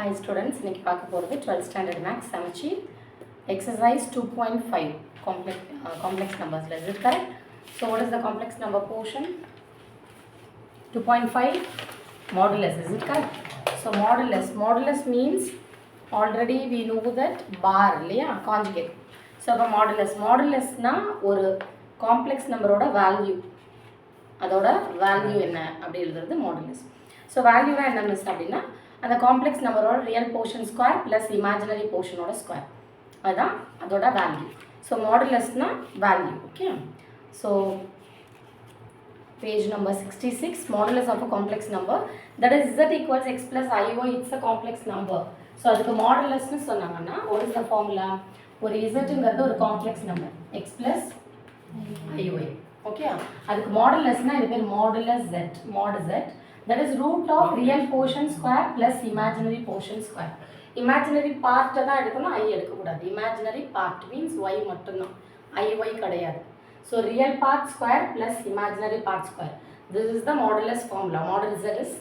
Hi students, இன்னைக்கு பார்க்க போகிறது 12th standard max சமச்சி exercise 2.5 complex numbers. Is it correct? So what is the complex number portion? 2.5 modulus. Is it correct? So modulus means already we know that bar இல்லையா conjugate. So இப்போ modulusனா ஒரு complex numberோட value, அதோட value என்ன அப்படி எழுதுறது modulus. So வேல்யூனா என்ன miss அப்படின்னா அந்த காம்ப்ளெக்ஸ் நம்பரோட real portion square plus imaginary போர்ஷனோட ஸ்கொயர், அதுதான் அதோட வேல்யூ. ஸோ மாடுலஸ்னா value. Okay, so page number 66, modulus of a complex number that is z equals x plus i y. It's a complex number. So அதுக்கு மாடுலஸ்ன்னு சொன்னாங்கன்னா what is the formula? ஒரு இசட்டுங்கிறது ஒரு complex number x plus IO. Okay, அதுக்கு மாடுலஸ்னா இது பேர் modulus z. மாடு z that is root of real portion square plus imaginary portion square. imaginary part தான் எடுக்கணும், i எடுக்கக்கூடாது. imaginary part means y மட்டும்தான், iy கிடையாது. so real part square plus imaginary part square. this is the modulus formula. modulus z is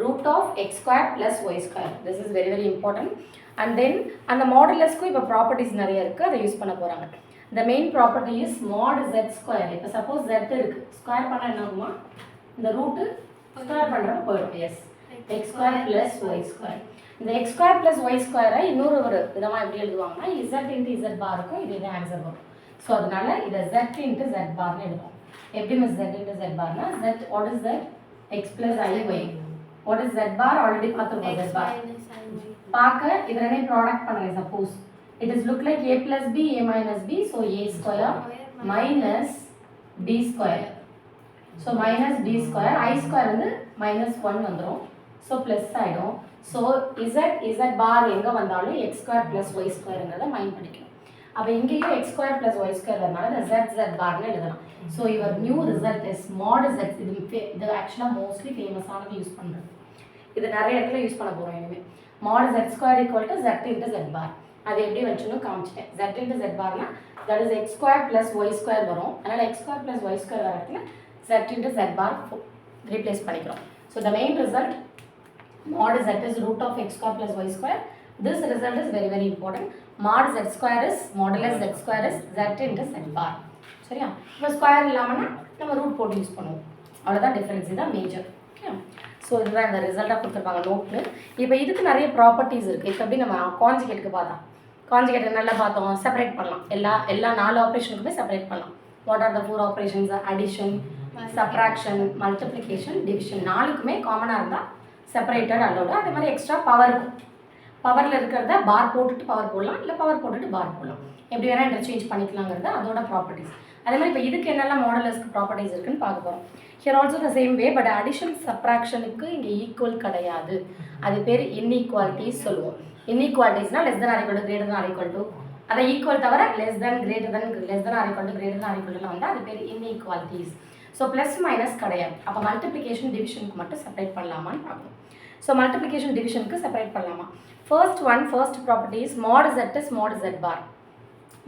root of x square plus y square. this is very important. and then அந்த மாடுலஸ்க்கு இப்போ properties நிறைய இருக்குது, அதை use பண்ண போகிறாங்க. the main property is mod z square. இப்போ suppose z இருக்குது, square பண்ணால் என்ன ஆகுமா? இந்த ரூட்டு ஸ்கொயர் பண்ணுறோம் போயிடும். Yes, x square plus y square. இந்த எக்ஸ் ஸ்கொயர் ப்ளஸ் ஒய் ஸ்கொயரை இன்னொரு விதமாக எப்படி எழுதுவாங்கன்னா இசட் இன்ட்டு இசட் பாருக்கும் இது ஆன்சர் வரும். ஸோ அதனால இதை ஜெட் இன்ட்டு ஜெட் பார்னு எழுதுவோம். எப்படி மிஸ் ஜெட் இன்ட்டு ஜெட் பார்னா z what is z x plus i y. What is z bar? Already பார்த்துருக்கோம். ஜெட் பார் பார்க்க இது ரெண்டையும் ப்ராடக்ட் பண்ணுறேன். Suppose it is look like a plus b a minus b. So a square minus b square. So minus d square, i square வந்து minus 1 வந்துடும். So plus ஆகிடும். So z bar எங்கே வந்தாலும் x square plus y ஸ்கொயருங்கிறத mind பண்ணிக்கணும். அப்போ இங்கேயும் x square plus y square வரனால இந்த ஜெட் பார்னு எழுதலாம். So your new result is mod z. இது ஆக்சுவலாக மோஸ்ட்லி ஃபேமஸானது யூஸ் பண்ணுறது. இது நிறைய இடத்துல யூஸ் பண்ண போகிறோம். இனிமேல் mod z square equal to z into z bar. அது எப்படி வச்சுன்னு காமிச்சிட்டேன். ஜெட் இன்ட்டு ஜெட் பார்னா that is x square plus y square வரும். அதனால் x square plus y square வர இடத்துல z into z bar replace பண்ணிக்கிறோம். So the main result mod z is root of x square plus y square. This result is very important. Mod z square is modulus z square is z into z bar. சரியா? இப்போ square இல்லாமனா நம்ம root போட்டு use பண்ணுவோம். அவ்வளோதான் difference. இதுதான் major. Okay, so இதுதான் இந்த ரிசல்ட்டாக கொடுத்துருப்பாங்க நோட்டில். இப்போ இதுக்கு நிறைய ப்ராப்பர்ட்டிஸ் இருக்குது. இப்போ எப்படி நம்ம கான்ஜுகேட்டுக்கு பார்த்தோம், கான்ஜுகேட் நல்லா பார்த்தோம், செப்பரேட் பண்ணலாம். எல்லா 4 ஆப்ரேஷனுக்குமே செப்பரேட் பண்ணலாம். What are the 4 operations? Addition, subtraction, multiplication, division. 4க்குமே காமனாக இருந்தால் செப்பரேட்டட் அல்லோட. அதே மாதிரி எக்ஸ்ட்ரா பவர் இருக்கும். பவரில் இருக்கிறத பார் போட்டுட்டு பவர் போடலாம், இல்லை பவர் போட்டுட்டு பார் போடலாம். எப்படி வேணால் இன்டர்சேஞ்ச் பண்ணிக்கலாங்கிறது அதோட ப்ராப்பர்ட்டிஸ். அதே மாதிரி இப்போ இதுக்கு என்னெல்லாம் மாடுலஸ்க்கு ப்ராப்பர்ட்டிஸ் இருக்குன்னு பார்க்க போகிறோம். Here also the same way. But addition சப்ராக்ஷனுக்கு இங்கே ஈக்குவல் கிடையாது. அது பேர் இன்இக்வாலிட்டிஸ் சொல்லுவோம். இன்இக்வாலிட்டிஸ்னால் less than or equal to greater than or equal to, அதை ஈக்குவல் தவிர less than greater than less than or equal to greater than or equal to வந்து அது பேர் இன்இக்வாலிட்டிஸ். ஸோ ப்ளஸ் மைனஸ் கிடையாது. அப்போ மல்டிப்ளிகேஷன் டிவிஷனுக்கு மட்டும் செப்பரேட் பண்ணலாமான்னு பார்க்கணும். ஸோ மல்டிப்ளிகேஷன் டிவிஷனுக்கு செப்பரேட் பண்ணலாமா? First property is mod z is mod z bar.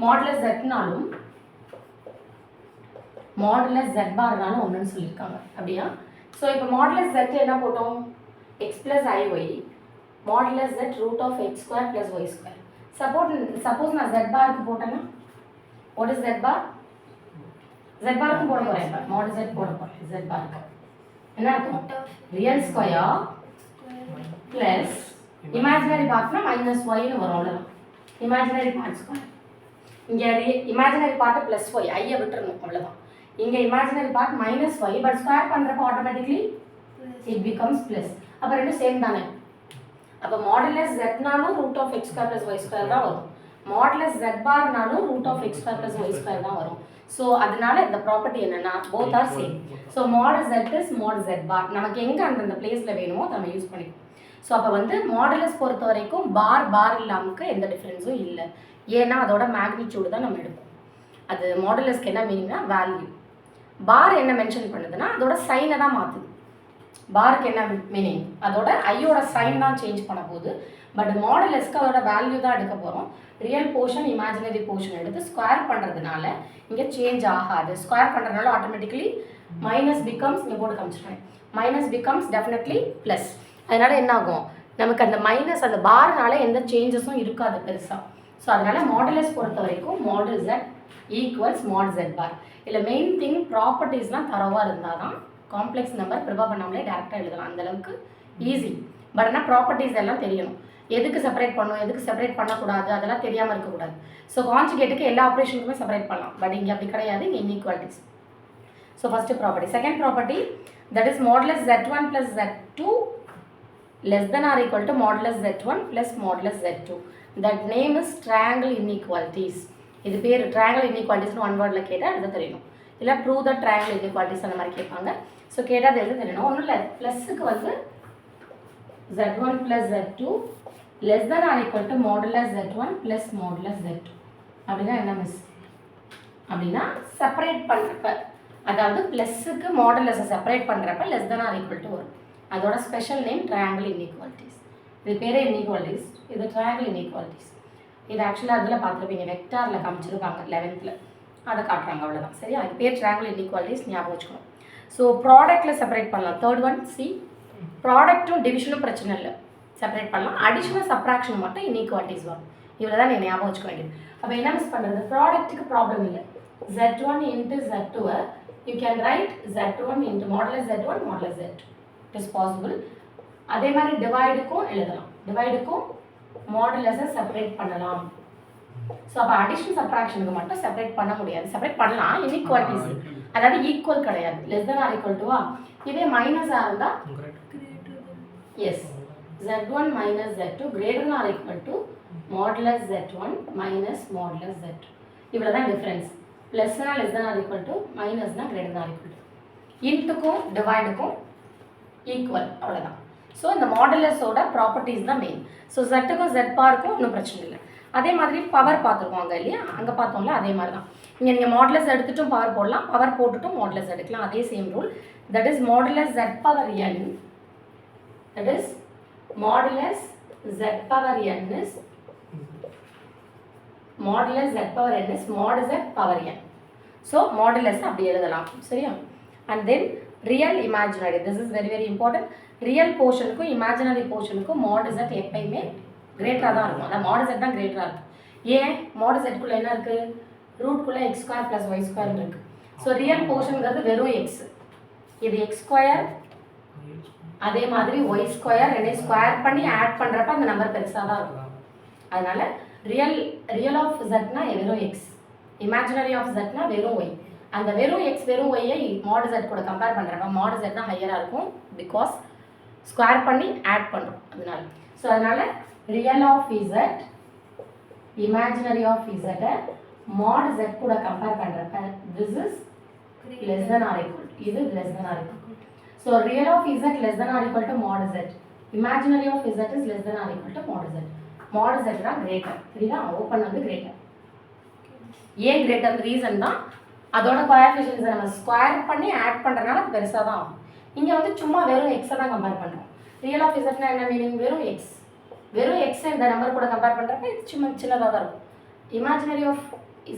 Modulus ஜெட்னாலும் மாடுலஸ் ஜெட் பார்னாலும் ஒன்றுன்னு சொல்லியிருக்காங்க. அப்படியா? ஸோ இப்போ மாடுலஸ் ஜெட் என்ன போட்டோம்? X plus i y. Modulus z root of x square plus y square. Suppose நான் ஜெட் பாருக்கு போட்டேன்னா what is z bar? z பாருக்கு போட போறேன். mod z போட போறேன். z பாருக்கு என்ன அர்த்தம்? ரியல் ஸ்கொயர் பிளஸ் இமேஜினரி பார்ட்னா மைனஸ் y னு வரும். அவ்வளவுதான் இமேஜினரி பார்ட் ஸ்கொயர். இங்க imaginary part plus y, i விட்டுறணும். அவ்வளவுதான். இங்க imaginary part minus y, but square பண்றப்ப ஆட்டோமேட்டிக்கலி இட் பிகம்ஸ் பிளஸ். அப்ப ரெண்டும் சேம் தானே. அப்ப மாடுலஸ் z-னாலும் root of x square plus y square தான் வரும். மாடுலஸ் z பார்னாலும் root of x square plus y square தான் வரும். ஸோ அதனால இந்த ப்ராப்பர்ட்டி என்னன்னா போத் ஆர் சேம். ஸோ மாடு z இஸ் மாடு z பார். நமக்கு எங்கே அந்தந்த பிளேஸில் வேணுமோ அதை நம்ம யூஸ் பண்ணிப்போம். ஸோ அப்போ வந்து மாடுலஸ் பொறுத்த வரைக்கும் பார் இல்லாமக்கு எந்த டிஃப்ரென்ஸும் இல்லை. ஏன்னா அதோட மேக்னிடியூடு தான் நம்ம எடுப்போம். அது மாடுலஸ்க்கு என்ன மீனிங்னா வேல்யூ. பார் என்ன மென்ஷன் பண்ணுதுன்னா அதோட சைனை தான் மாற்றுது. பாருக்கு என்ன மீனிங்? அதோட ஐயோட சைன் தான் சேஞ்ச் பண்ண போகுது. பட் மாடுலஸ்க்கு அதோட வேல்யூ தான் எடுக்க போகிறோம். ரியல் போர்ஷன் இமேஜினரி போர்ஷன் எடுத்து ஸ்கொயர் பண்ணுறதுனால இங்கே சேஞ்ச் ஆகாது. ஸ்கொயர் பண்ணுறதுனால ஆட்டோமேட்டிக்கலி மைனஸ் பிகம்ஸ், இங்கே போட்டு காமிச்சிருக்கேன், மைனஸ் பிகம்ஸ் டெஃபினெட்லி ப்ளஸ். அதனால் என்ன ஆகும்? நமக்கு அந்த மைனஸ் அந்த பார்னால எந்த சேஞ்சஸும் இருக்காது பெருசாக. ஸோ அதனால் மாடுலஸ் பொறுத்த வரைக்கும் மாடல் Z ஈக்குவல்ஸ் மாட் Z பார். இல்லை மெயின் திங் ப்ராப்பர்ட்டிஸ்லாம் தரவாக இருந்தால் தான் காம்ப்ளெக்ஸ் நம்பர் ப்ரிப்பேர் பண்ணாமலே டேரெக்டாக எழுதலாம். அந்தளவுக்கு ஈஸி. பட் ஆனால் ப்ராப்பர்ட்டிஸ் எல்லாம் தெரியணும். எதுக்கு செப்பரேட் பண்ணணும், எதுக்கு செப்பரேட் பண்ணக்கூடாது, அதெல்லாம் தெரியாமல் இருக்கக்கூடாது. ஸோ கான்ஜுகேட்டுக்கு எல்லா ஆப்ரேஷனுக்குமே செப்பரேட் பண்ணலாம். பட் இங்கே அப்படி கிடையாது, இங்கே inequalities. So first property. Second property, that is modulus Z1 + Z2 less than or equal to modulus Z1 plus modulus Z2. That name is triangle inequalities. இது பேர் triangle inequalities ஒன் வேர்டில் கேட்டால் எழுத தெரியணும். இல்லை prove the triangle inequalities அந்த மாதிரி கேட்பாங்க. ஸோ கேட்டால் அது எழுத தெரியணும். ஒன்றும் இல்லை, ப்ளஸுக்கு வந்து Z1 plus Z2 less than or equal to modulus Z1 plus modulus Z2. அப்படின்னா என்ன மிஸ்? அப்படின்னா செப்பரேட் பண்ணுறப்ப, அதாவது ப்ளஸுக்கு மாடுலஸை செப்பரேட் பண்ணுறப்ப less than or equal to வரும். அதோட ஸ்பெஷல் நேம் ட்ரையாங்கிள் இன்இக்வாலிட்டிஸ். இது பேரே இன்இக்வாலிட்டிஸ், இது ட்ரையாங்கிள் இன்இக்வாலிட்டிஸ். இது ஆக்சுவலாக அதில் பார்த்துருப்பீங்க, வெக்டாரில் காமிச்சிருப்பாங்க 11th, அதை காட்டுறாங்க, அவ்வளோதான். சரியா? இது பேர் ட்ரையாங்கிள் இன்இக்வாலிட்டிஸ், ஞாபகம் வச்சுக்கணும். ஸோ ப்ராடக்ட்டில் செப்பரேட் பண்ணலாம். தேர்ட் ஒன் சி, ப்ராடக்ட்டும் டிவிஷனும் பிரச்சனை இல்லை, செப்பரேட் பண்ணலாம். அடிஷனல் சப்ராக்ஷன் மட்டும் இன்இக்வாலிட்டிஸ் வரும். இவ்வளோ தான் நீங்கள் ஞாபகம் வச்சுக்க வேண்டியது. அப்போ என்ன மிஸ் பண்ணுறது? ப்ராடக்ட்டுக்கு ப்ராப்ளம் இல்லை. Z1 into Z2 you can write Z1 into modulus Z1 modulus Z2. It is possible. அதே மாதிரி டிவைடுக்கும் எழுதலாம். டிவைடுக்கும் மாடுலஸை செப்பரேட் பண்ணலாம். ஸோ அப்போ அடிஷன் சப்ராக்ஷனுக்கு மட்டும் செப்பரேட் பண்ண முடியாது. செப்பரேட் பண்ணலாம், இன்இக்வாலிட்டிஸ், அதாவது ஈக்குவல் கிடையாது. லெஸ் தென் ஆர் ஈக்குவல் டுவா. இதே மைனஸாக இருந்தால் yes, Z1 minus Z2 greater than or equal to modulus Z1 minus modulus Z2. இவ்வளோ தான் டிஃப்ரென்ஸ். ப்ளஸ்னா less than or equal to, மைனஸ்னா greater than or equal to. இன்ட்டுக்கும் டிவைடுக்கும் ஈக்குவல், அவ்வளோதான். ஸோ இந்த மாடுலஸோட ப்ராப்பர்ட்டிஸ் தான் மெயின். ஸோ Z-க்கும் Z பாருக்கும் ஒன்றும் பிரச்சனை இல்லை. அதே மாதிரி பவர் பார்த்துருக்கோம் அங்கே இல்லையா, அங்கே பார்த்தோம்ல, அதே மாதிரி தான். இங்கே நீங்கள் மாடுலஸ் எடுத்துட்டும் பவர் போடலாம், பவர் போட்டுட்டும் மாடுலஸ் எடுக்கலாம். அதே same rule. That is modulus Z power n. That is modulus Z power n is modulus Z power n is mod Z power n. So modulus அப்படி எழுதலாம். சரியா? And then real imaginary, this is very very important. Real போர்ஷனுக்கும் imaginary போர்ஷனுக்கும் mod Z எப்பயுமே கிரேட்டராக தான் இருக்கும். அதான் mod Z தான் கிரேட்டராக இருக்கும். ஏன்? mod Z குள்ளே என்ன இருக்குது? ரூட்குள்ளே x² + y² இருக்குது. ஸோ ரியல் போர்ஷனுங்கிறது வெறும் x, இது x², அதே மாதிரி y² ரெண்டையும் ஸ்கொயர் பண்ணி ஆட் பண்ணுறப்ப அந்த நம்பர் பெருசாக தான் இருக்கும். அதனால் ரியல் ஆஃப் Z-னா வெறும் x, இமேஜினரி ஆஃப் Z-னா வெறும் y. அந்த வெறும் x வெறும் y-ஐ mod Z கூட கம்பேர் பண்ணுறப்ப mod Z தான் ஹையராக இருக்கும், பிகாஸ் ஸ்கொயர் பண்ணி ஆட் பண்ணுறோம் அதனால. ஸோ அதனால் real of Z imaginary of Z-ஐ mod Z கூட கம்பேர் பண்ணுறப்ப this is less than or equal to, இது less than or equal to. So real of Z less than or equal to mod Z, imaginary of Z is less than or equal to mod Z. mod Z தான் greater. சரிதா? Open வந்து greater. ஏன் greater? Reason தான் அதோட கோஎஃபிஷியன்ட்ஸை நம்ம square பண்ணி add பண்ணுறதுனால அது பெருசாக தான் ஆகும். இங்கே வந்து சும்மா வெறும் எக்ஸை தான் கம்பேர் பண்ணுறோம். ரியல் ஆஃப் Z-னா என்ன மீனிங்? வெறும் எக்ஸ். வெறும் எக்ஸ் இந்த நம்பர் கூட கம்பேர் பண்ணுறப்ப இது சின்னதாக தான் இருக்கும். இமேஜினரி ஆஃப்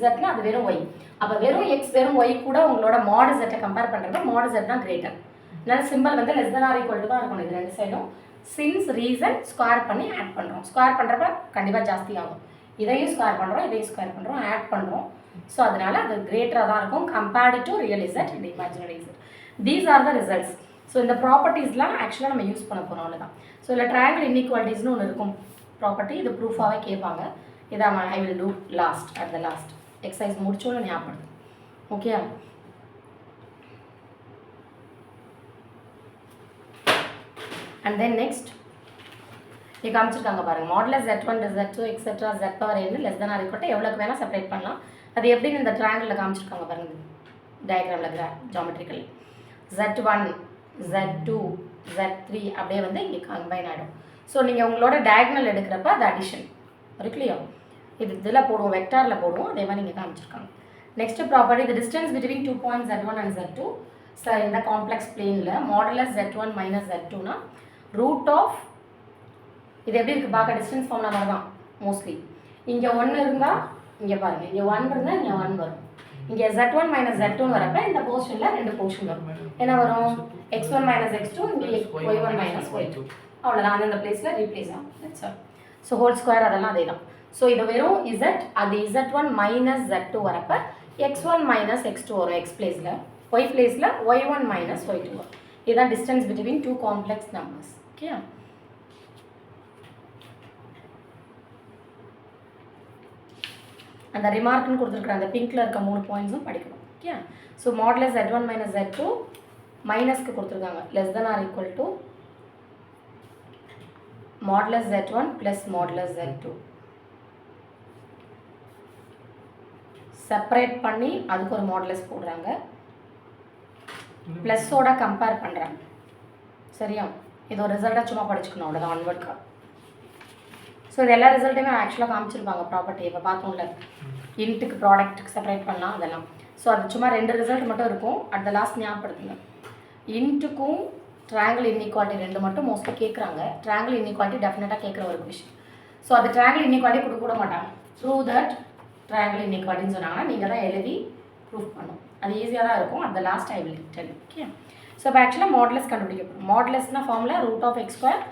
Z-னா அது வெறும் ஒய். அப்போ வெறும் எக்ஸ் வெறும் ஒய் கூட உங்களோட mod Z-ஐ கம்பேர் பண்ணுறப்ப mod Z தான் கிரேட்டர். அதனால சிம்பிள் வந்து less than or equal to தான் இருக்கணும் இது ரெண்டு சைடும். சின்ஸ் ரீசன் ஸ்கொயர் பண்ணி ஆட் பண்ணுறோம். ஸ்கொயர் பண்ணுறப்ப கண்டிப்பாக ஜாஸ்தி ஆகும். இதையும் ஸ்கொயர் பண்ணுறோம், இதையும் ஸ்கொயர் பண்ணுறோம், ஆட் பண்ணுறோம். ஸோ அதனால் அது கிரேட்டராக தான் இருக்கும் compared to real Z and imaginary Z. These are the results. So இந்த ப்ராப்பர்ட்டிஸ்லாம் ஆக்சுவலாக நம்ம யூஸ் பண்ண போகிறோம், அவ்வளோதான். ஸோ இல்லை ட்ரையாங்கிள் இன்இக்வாலிட்டிஸ்னு ஒன்று இருக்கும் ப்ராப்பர்ட்டி, இது ப்ரூஃபாகவே கேட்பாங்க. இதை I will do last at the last exercise முடிச்சோன்னு ஞாபகம். ஓகே, அண்ட் தென் நெக்ஸ்ட் இங்கே காமிச்சிருக்காங்க பாருங்கள். மாடுலஸ் Z1 Z2 etcetera Z power n less than or equal to எவ்வளோக்கு வேணால் செப்பரேட் பண்ணலாம். அது எப்படின்னு இந்த ட்ரையாங்கிளில் காமிச்சிருக்காங்க பாருங்கள், டயக்ராமில் ஜாமெட்ரிக்கலி. Z1 Z2 Z3 அப்படியே வந்து இங்கே கம்பைன் ஆகிடும். ஸோ நீங்கள் உங்களோட டயக்னல் எடுக்கிறப்ப அது அடிஷன் இருக்குல்லையோ, இது இதில் போடுவோம், வெக்டாரில் போடுவோம். அதே மாதிரி இங்கே காமிச்சிருக்காங்க. Next property, the distance between 2 points Z1 and Z2 sir இந்த காம்ப்ளெக்ஸ் பிளேனில் மாடுலஸ் Z1 minus Z2னா ரூட் ஆஃப், இது எப்படி இருக்குது பார்க்க டிஸ்டன்ஸ் ஃபார்ம்ல மாதிரி தான் மோஸ்ட்லி. இங்கே 1 இருந்தால் இங்கே பாருங்கள், இங்கே 1 இருந்தால் இங்கே 1 வரும். இங்கே Z1 minus Z2 வரப்போ இந்த போர்ஷனில் 2 போர்ஷன் வரும். என்ன வரும்? x1 minus x2, இங்கே y1 minus y2. அவ்வளோதான், அந்தந்த பிளேஸில் ரீப்ளேஸ் ஆகும். That's all. So whole square அதெல்லாம் அதே தான். ஸோ இது வெறும் z, அது z1 மைனஸ் z2 வரப்போ x1 மைனஸ் x2 வரும் x பிளேஸில், y பிளேஸில் y1 மைனஸ் y2 வரும். இதுதான் distance between two complex numbers. Okay, அந்த ரிமார்க்னு கொடுத்துருக்குற அந்த பிங்க்கில் இருக்க 3 பாயிண்ட்ஸும் படிக்கணும். Okay, so modulus z1 minus z2 மைனஸ்க்கு கொடுத்துருக்காங்க less than or equal to modulus z1 plus modulus z2. Separate பண்ணி அதுக்கு ஒரு மாடுலஸ் போடுறாங்க, ப்ளஸ்ஸோட கம்பேர் பண்ணுறாங்க. சரியா, இது ஒரு ரிசல்ட்டாக சும்மா படிச்சுக்கணும், அவ்வளோதான் ஒன்வர்ட்கா. ஸோ இது எல்லா ரிசல்ட்டையுமே ஆக்சுவலாக காமிச்சிருப்பாங்க ப்ராப்பர்ட்டி. இப்போ பார்த்தோம்ல, இன்ட்டுக்கு ப்ராடக்ட்டுக்கு செப்பரேட் பண்ணலாம் அதெல்லாம். ஸோ அது சும்மா 2 ரிசல்ட் மட்டும் இருக்கும். அட் த லாஸ்ட் ஞாபகப்படுத்துங்க, இன்ட்டுக்கும் ட்ரையாங்கிள் இன்இக்வாலிட்டி 2 மட்டும் மோஸ்ட்லி கேட்குறாங்க. ட்ரையாங்கிள் இன்இக்வாலிட்டி டெஃபினட்டாக கேட்குற ஒரு விஷயம். ஸோ அது ட்ரையாங்கிள் இன்இக்வாலிட்டி கொடுக்க மாட்டாங்க. த்ரூ தட் ட்ரையாங்கிள் இன்இக்வாலிட்டின்னு சொன்னாங்கன்னா நீங்கள் தான் எழுதி ப்ரூஃப் பண்ணும். அது ஈஸியாக தான் இருக்கும். At the last I will tell. Okay, so இப்போ ஆக்சுவலாக மாடுலஸ் கண்டுபிடிக்க போகிறோம். மாடுலஸ்னால் formula root of x square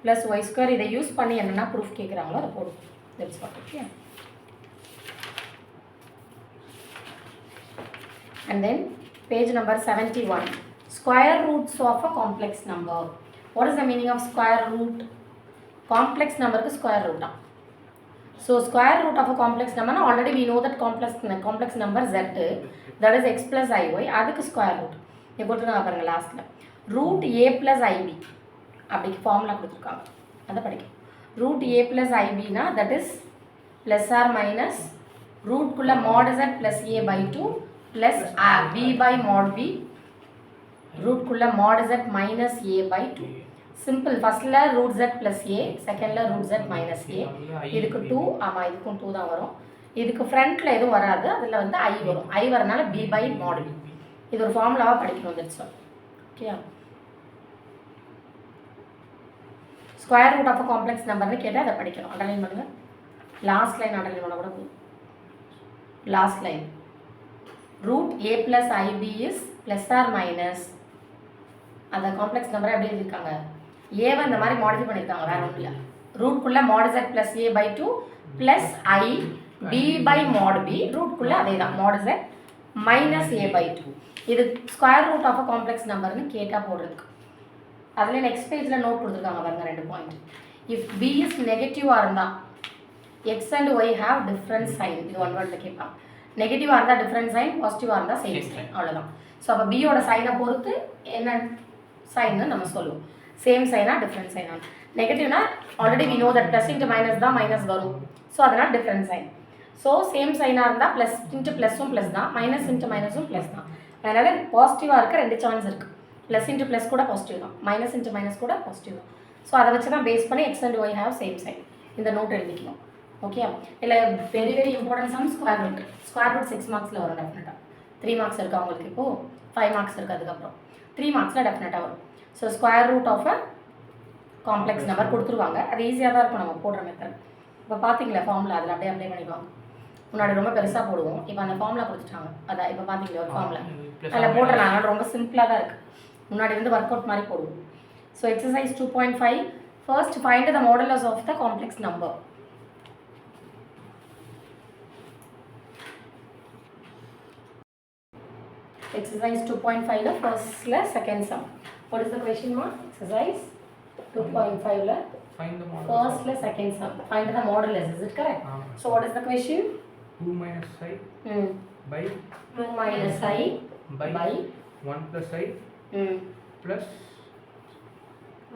plus y square. இதை யூஸ் பண்ணி என்னென்னா ப்ரூஃப் கேட்குறாங்களோ அதை போடும். That's what. Okay, and then page number 71, square roots of a complex number. What is the meaning of square root? Complex number ku square root ah. So square root of a complex number, already we know that complex number z, that is x plus iy, adukku square root இங்க கொடுத்துருக்காங்க பாருங்க லாஸ்ட்ல. Root a plus ib அப்படி formula கொடுத்துருக்காங்க, அதை படிக்கணும். Root a plus ib னா that is plus or minus ரூட்குள்ள mod z plus a by 2 plus b by mod b, ரூட்குள்ள mod z minus a by 2. Simple. ஃபர்ஸ்ட்ல ரூட் z plus a, செகண்ட்ல root z minus a. இதுக்கு 2, ஆமாம் இதுக்கும் 2 தான் வரும். இதுக்கு ஃப்ரண்ட்டில் எதுவும் வராது, அதில் வந்து i வரும். i வரனால b by mod b. இது ஒரு ஃபார்முலாவாக படிக்கணும். That's all. Okay, square root of a complex நம்பர்னு கேட்டால் அதை படிக்கணும். அண்டர்லைன் பண்ணுங்கள். லாஸ்ட் லைன் அண்டர்லைன் பண்ண கூட போதும். Last line root a plus ib is plus or minus, அந்த காம்ப்ளெக்ஸ் நம்பரை எப்படி எழுதியிருக்காங்க, ஏவை இந்த மாதிரி மாடிஃபை பண்ணியிருக்காங்க, வேறு ஒன்றும் இல்லை. ரூட்குள்ளே mod z plus a by 2 plus i b by mod b, ரூட்குள்ளே அதே தான் mod z minus a by 2. இது square root of a complex நம்பர்னு கேட்டால் போடுறதுக்கு. அதில் நெக்ஸ்ட் பேஜில் நோட் கொடுத்துருக்காங்க பாருங்க 2 பாயிண்ட். இஃப் b இஸ் நெகட்டிவாக இருந்தால் x and y have different sign, இது ஒன் வேர்டில் கேட்பாங்க. நெகட்டிவாக இருந்தால் டிஃப்ரெண்ட் சைன், பாசிட்டிவாக இருந்தால் சேம் சைன், அவ்வளோதான். ஸோ அப்போ பியோட சைனை பொறுத்து என்ன சைன்னு நம்ம சொல்லுவோம். சேம் சைனா டிஃப்ரெண்ட் சைனா. நெகட்டிவ்னா already we know that plus into minus தான் மைனஸ் வரும். ஸோ அதனால் டிஃப்ரெண்ட் சைன். ஸோ சேம் சைனாக இருந்தால் ப்ளஸ் இன்ட்டு ப்ளஸும் ப்ளஸ் தான், மைனஸ் இன்ட்டு மைனஸும் ப்ளஸ் தான். அதனால் பாசிட்டிவாக இருக்க 2 சான்ஸ் இருக்குது. ப்ளஸ் இன்ட்டு ப்ளஸ் கூட பாசிட்டிவ் தான், மைனஸ் இன்ட்டு மைனஸ் கூட பாசிட்டிவ் தான். ஸோ அதை வச்சு தான் பேஸ் பண்ணி x and y have same sign. இந்த நோட் எழுதிக்கணும். ஓகே, இல்லை very very important sum square root. Square root 6 மார்க்ஸில் வரும் டெஃபினட்டாக. 3 மார்க்ஸ் இருக்குது அவங்களுக்கு, இப்போது 5 மார்க்ஸ் இருக்குது. அதுக்கப்புறம் 3 மார்க்ஸில் டெஃபினட்டாக வரும். So square root of a complex number கொடுத்துருவாங்க. அது ஈஸியாக தான் இருக்கும் நம்ம போடுற மெத்தட். இப்போ பார்த்தீங்களா ஃபார்முலா, அதில் அப்படியே அப்ளை பண்ணிக்குவாங்க. முன்னாடி ரொம்ப பெருசாக போடுவோம், இப்போ அந்த ஃபார்முலா கொடுத்துட்டாங்க. அதான் இப்போ பார்த்தீங்களா ஒரு ஃபார்முலா அதில் போடுறாங்க. ரொம்ப சிம்பிளாக தான் இருக்குது. முன்னாடி வந்து ஒர்க் அவுட் மாதிரி போடுவோம். So exercise 2.5, first find the modulus of the complex number. Exercise 2.5 la first la second sum. What is the question mark? Exercise 2.5 la find the modulus. First la second sum. Find the modulus. Is it correct? So what is the question? 2 minus I by 2 minus I by 1 plus I plus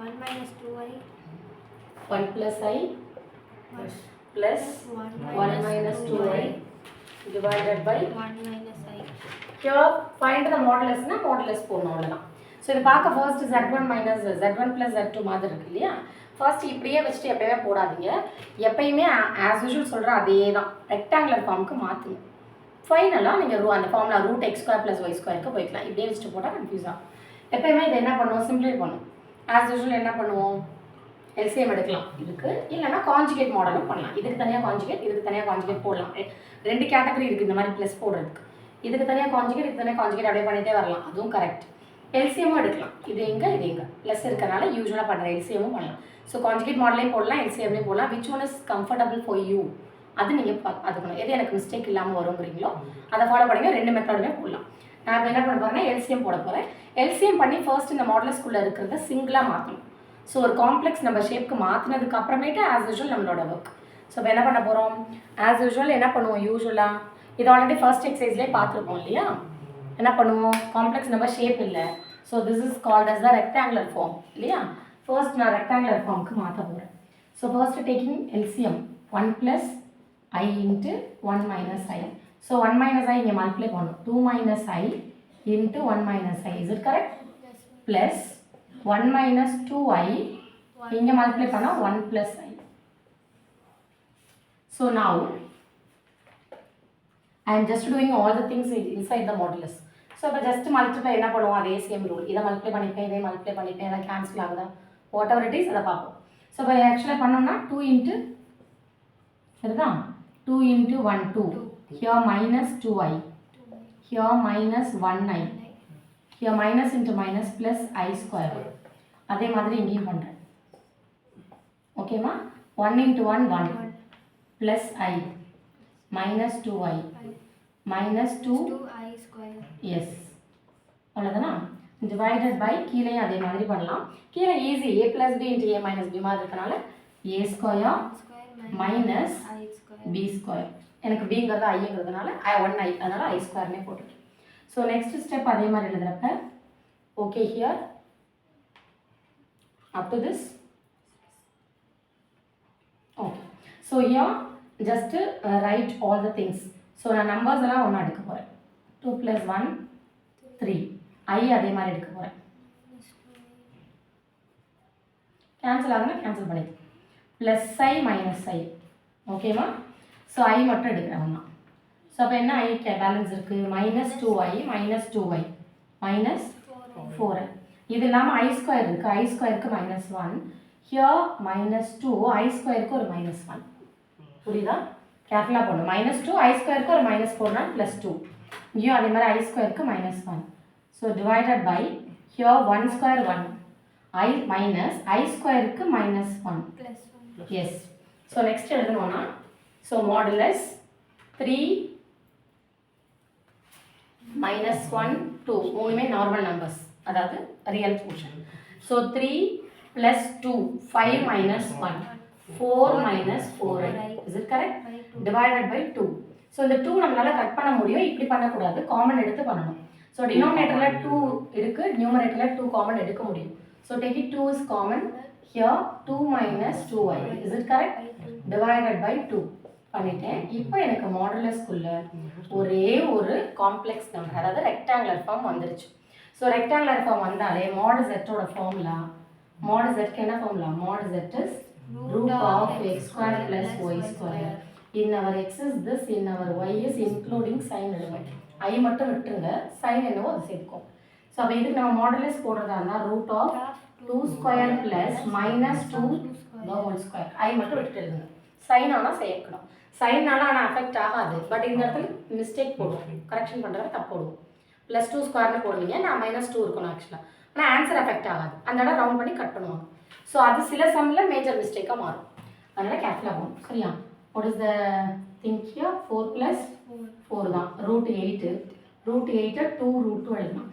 1 minus 2i 1 plus I plus 1 minus 2I divided by 1 minus I. Here find the modulus na modulus போடணும் அவ்வளவுதான். So இது பார்க்க first z1 minus z1 plus z2 மாதிரி இருக்கு இல்லையா. First இப்படியே வச்சுட்டு எப்பயுமே போடாதீங்க. எப்பயுமே ஆஸ் யூஷுவல் சொல்கிற அதே தான் ரெக்டாங்குலர் ஃபார்முக்கு மாற்றுங்க. ஃபைனலாக நீங்கள் அந்த formula root x square plus y ஸ்கொயருக்கு போய்க்கலாம். இப்படியே வச்சுட்டு போட்டால் கன்ஃபியூஸ் ஆகும். எப்பயுமே இது என்ன பண்ணுவோம், சிம்பிளை பண்ணும். ஆஸ் யூஷுவல் என்ன பண்ணுவோம், எல்சிஎம் எடுக்கலாம் இதுக்கு, இல்லைனா கான்ஜுகேட் மாடலும் பண்ணலாம். இதுக்கு தனியாக கான்ஜுகேட், இதுக்கு தனியாக கான்ஜுகேட் போடலாம். 2 கேட்டகரி இருக்குது இந்த மாதிரி ப்ளஸ் போடுறதுக்கு. இதுக்கு தனியாக கான்ஜுகேட், இதுக்கு தனியாக கான்ஜுகேட் அப்படியே பண்ணிகிட்டே வரலாம். அதுவும் கரெக்ட். எல்சிஎம்மும் எடுக்கலாம். இது எங்கே ப்ளஸ் இருக்கனால யூஸ்வலாக பண்ணுற எல்சிஎம்மும் பண்ணலாம். ஸோ கான்ஜுகேட் மாடலையும் போடலாம், எல்சிஎம்லேயும் போடலாம். Which one is comfortable for you அது நீங்கள் பார்த்துக்கணும். எது எனக்கு மிஸ்டேக் இல்லாமல் வருங்கிறீங்களோ அதை ஃபாலோ பண்ணுங்க. 2 மெத்தடுமே போடலாம். நான் இப்போ என்ன பண்ண போகிறேன்னா எல்சிஎம் போட போகிறேன். எல்சிஎம் பண்ணி ஃபர்ஸ்ட் இந்த மாடலஸ்குள்ளே இருக்கிறத சிங்கிளாக மாற்றணும். ஸோ ஒரு காம்ப்ளெக்ஸ் நம்ம ஷேப்க்கு மாற்றினதுக்கு அப்புறமேட்டு ஆஸ் யூஷுவல் நம்மளோட ஒர்க். ஸோ இப்போ என்ன பண்ண போகிறோம், ஆஸ் யூஷுவல் என்ன பண்ணுவோம், யூஸ்வலாக இது ஆல்ரெடி ஃபர்ஸ்ட் எக்ஸசைஸ்லேயே பார்த்துருப்போம் இல்லையா. என்ன பண்ணுவோம், காம்ப்ளெக்ஸ் நம்ம ஷேப் இல்லை. So this is called as the rectangular form இல்லையா. ஃபர்ஸ்ட் நான் ரெக்டாங்குலர் ஃபார்முக்கு மாற்ற போகிறேன். So first taking LCM 1 + I into 1 - I. So 1 - I இங்கே மல்டிப்ளை பண்ணணும். 2 - I into 1 - I. Is it correct? Plus 1 - 2I இங்கே மல்டிப்ளை பண்ணால் 1 + I. So now I am just doing all the things inside the modulus. So இப்போ just multiply என்ன பண்ணுவோம், அதே same rule. இதை multiply பண்ணிப்பேன், இதை மல்டிப்ளை பண்ணிப்பேன், அதை கேன்சல் ஆகுதா, வாட் எவர் இட் இஸ் அதை பார்ப்போம். ஸோ இப்போ ஆக்சுவலாக பண்ணோம்னா 2 into Saritha 2 into 1 2 here minus 2I here minus 1I here minus into minus plus I square. அதே மாதிரி இங்கேயும் பண்ணுறேன். ஓகேமா 1 into 1 1 plus I minus 2I minus 2I square. yes அவ்வளோதானா. divided by கீழேயும் அதே மாதிரி பண்ணலாம். கீழே easy a plus b into a minus b மாதிரி இருக்கனால a square minus I square. b square. எனக்கு bங்கிறது iங்கிறதுனால 1i அதனால I ஸ்கொயர்னே போட்டுருக்கேன். ஸோ நெக்ஸ்ட் ஸ்டெப் அதே மாதிரி எழுதுறப்ப okay here up to this okay. So here just write all the things. So நான் numbers எல்லாம் ஒன்றா எடுக்க போகிறேன். 2 + 1 3 I அதே மாதிரி எடுக்க போகிறேன். கேன்சல் ஆகுதுன்னா கேன்சல் பண்ணிக்கலாம். ப்ளஸ் I minus I ஓகேவா. ஸோ I மட்டும் எடுக்கிறேன் ஒன்றா. ஸோ அப்போ என்ன I பேலன்ஸ் இருக்குது, -2I -2Y -4I. இது இல்லாமல் I ஸ்கொயர் இருக்குது, I ஸ்கொயருக்கு -1 ஹியர் -2 I ஸ்கொயருக்கு ஒரு -1 புரியுதா. கேர்ஃபுல்லாக போடணும். -2 I ஸ்கொயருக்கு ஒரு -4 +2 இங்கேயும் அதே மாதிரி I ஸ்கொயருக்கு -1. So divided by here 1 square 1 I minus I ஸ்கொயருக்கு -1 Plus 1. yes. ஸோ நெக்ஸ்ட் எழுதணும்னா ஸோ மாடுலஸ் 3 -1 2 மூணுமே நார்மல் நம்பர்ஸ் அதாவது real portion. So 3 + 2 5 - 1 4 - 4i. is it correct? divided by 2. So இந்த 2 நம்மளால கட் பண்ண முடியும், இப்படி பண்ணக்கூடாது, காமன் எடுத்து பண்ணணும். ஸோ டினாமினேட்டரில் 2 இருக்குது, நியூமரேட்டரில் 2 காமன் எடுக்க முடியும். So take it 2 is common here 2 - 2i. is it correct? divided by 2 பண்ணிட்டேன். இப்போ எனக்கு மாடுலஸ்குள்ள ஒரே ஒரு காம்ப்ளெக்ஸ் நம்பர் அதாவது ரெக்டாங்குலர் ஃபார்ம் வந்துருச்சு. ஸோ ரெக்டாங்குலர் ஃபார்ம் வந்தாலே மாடு ஜெட்டோட ஃபார்முலா மாடு ஜெட்க்கு என்ன ஃபார்முலா, மாடு z is root of x square plus y square. in our x is this, in our y is including sin element. I மட்டும் விட்டுருங்க, sin என்னவோ அது சேர்க்கும். ஸோ அப்போ இதுக்கு நம்ம மாடுலஸ் போடுறதா இருந்தால் root of 2 square plus -2 the whole square. I மட்டும் விட்டுட்டு எழுதுங்க. சைன் ஆனால் சேர்க்கணும். சைனால ஆனால் அஃபெக்ட் ஆகாது, பட் இந்த இடத்துல மிஸ்டேக் போடுவோம், கரெக்ஷன் பண்ணுறத தப்பு போடுவோம். +2 ஸ்கொயர்னு போடுவீங்க, நான் -2 இருக்கணும் ஆக்சுவலாக, ஆனால் ஆன்சர் அஃபெக்ட் ஆகாது, அந்த இடம் ரவுண்ட் பண்ணி கட் பண்ணுவாங்க. ஸோ அது சில சம்மில் மேஜர் மிஸ்டேக்காக மாறும், அதனால் கேர்ஃபுல்லாக போகணும். சரியா. What is the think here 4 + 4 தான் √8. √8 2 √2 எழுதலாம்.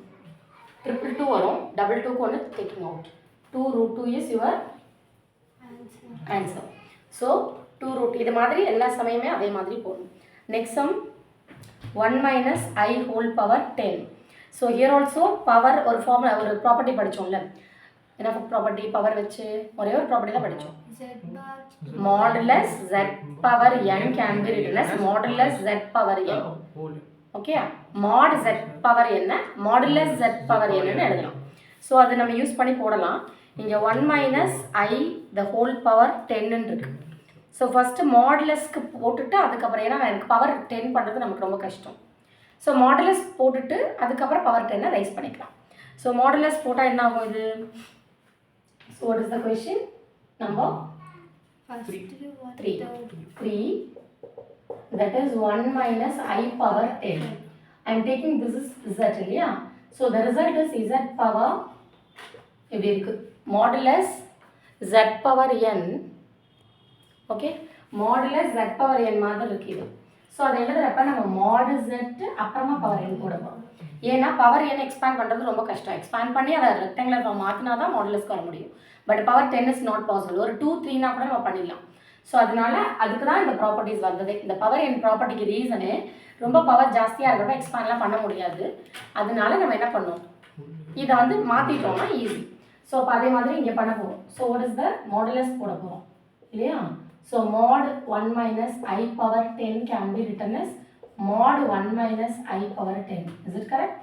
2 வரும், 2 ஒன்று taking out. 2 √2 is your answer. So 2 √ இது மாதிரி எல்லா சமயமே அதே மாதிரி போடணும். Next sum 1 - I whole power 10. So here also power ஒரு ஃபார்முலா ஒரு ப்ராப்பர்ட்டி படித்தோம்ல, என்ன ப்ராப்பர்ட்டி, பவர் வச்சு ஒரே ஒரு ப்ராப்பர்ட்டி தான் படித்தோம். Z bar. Modulus Z power n can be written as modulus Z power n. Okay, mod Z power என்ன, modulus Z power என்னன்னு எழுதலாம். ஸோ அது நம்ம யூஸ் பண்ணி போடலாம். இங்கே 1 - I the whole power 10 இருக்கு. ஸோ ஃபஸ்ட்டு மாடுலஸ்க்கு போட்டுட்டு அதுக்கப்புறம், ஏன்னா எனக்கு பவர் 10 பண்ணுறது நமக்கு ரொம்ப கஷ்டம். ஸோ மாடுலஸ் போட்டுட்டு அதுக்கப்புறம் பவர் 10 ரைஸ் பண்ணிக்கலாம். ஸோ மாடுலஸ் போட்டால் என்ன ஆகும் இது. So what is the question number First 3. 3 that is 1 - I power 10. I am taking this is Z இல்லையா. So the result is Z power இப்படி இருக்குது modulus jet power n. Okay, modulus jet power n மாதிரி இருக்குது இது. So அதை எழுதுறப்ப நம்ம மாடு jet அப்புறமா பவர் என் போடணும். ஏன்னா பவர் என் எக்ஸ்பேண்ட் பண்ணுறது ரொம்ப கஷ்டம். எக்ஸ்பேண்ட் பண்ணி அதை ரெக்டாங்குலர் ஃபார்ம் மாற்றினா தான் மாடுலஸ்க்கு வர முடியும். But power 10 is not possible. ஒரு 2 3னா கூட நம்ம பண்ணிடலாம். ஸோ அதனால அதுக்கு தான் இந்த ப்ராப்பர்ட்டிஸ் வந்தது. இந்த பவர் என் ப்ராப்பர்ட்டிக்கு ரீசனு ரொம்ப பவர் ஜாஸ்தியாக இருக்கிறப்ப எக்ஸ்பேண்ட்லாம் பண்ண முடியாது. அதனால நம்ம என்ன பண்ணோம், இதை வந்து மாற்றிட்டோம்னா ஈஸி. ஸோ அப்போ அதே மாதிரி இங்கே பண்ண போகிறோம். So what is the modulus போட போகிறோம் இல்லையா? So mod 1 minus I power 10 can be written as mod 1 minus I power 10. Is it correct?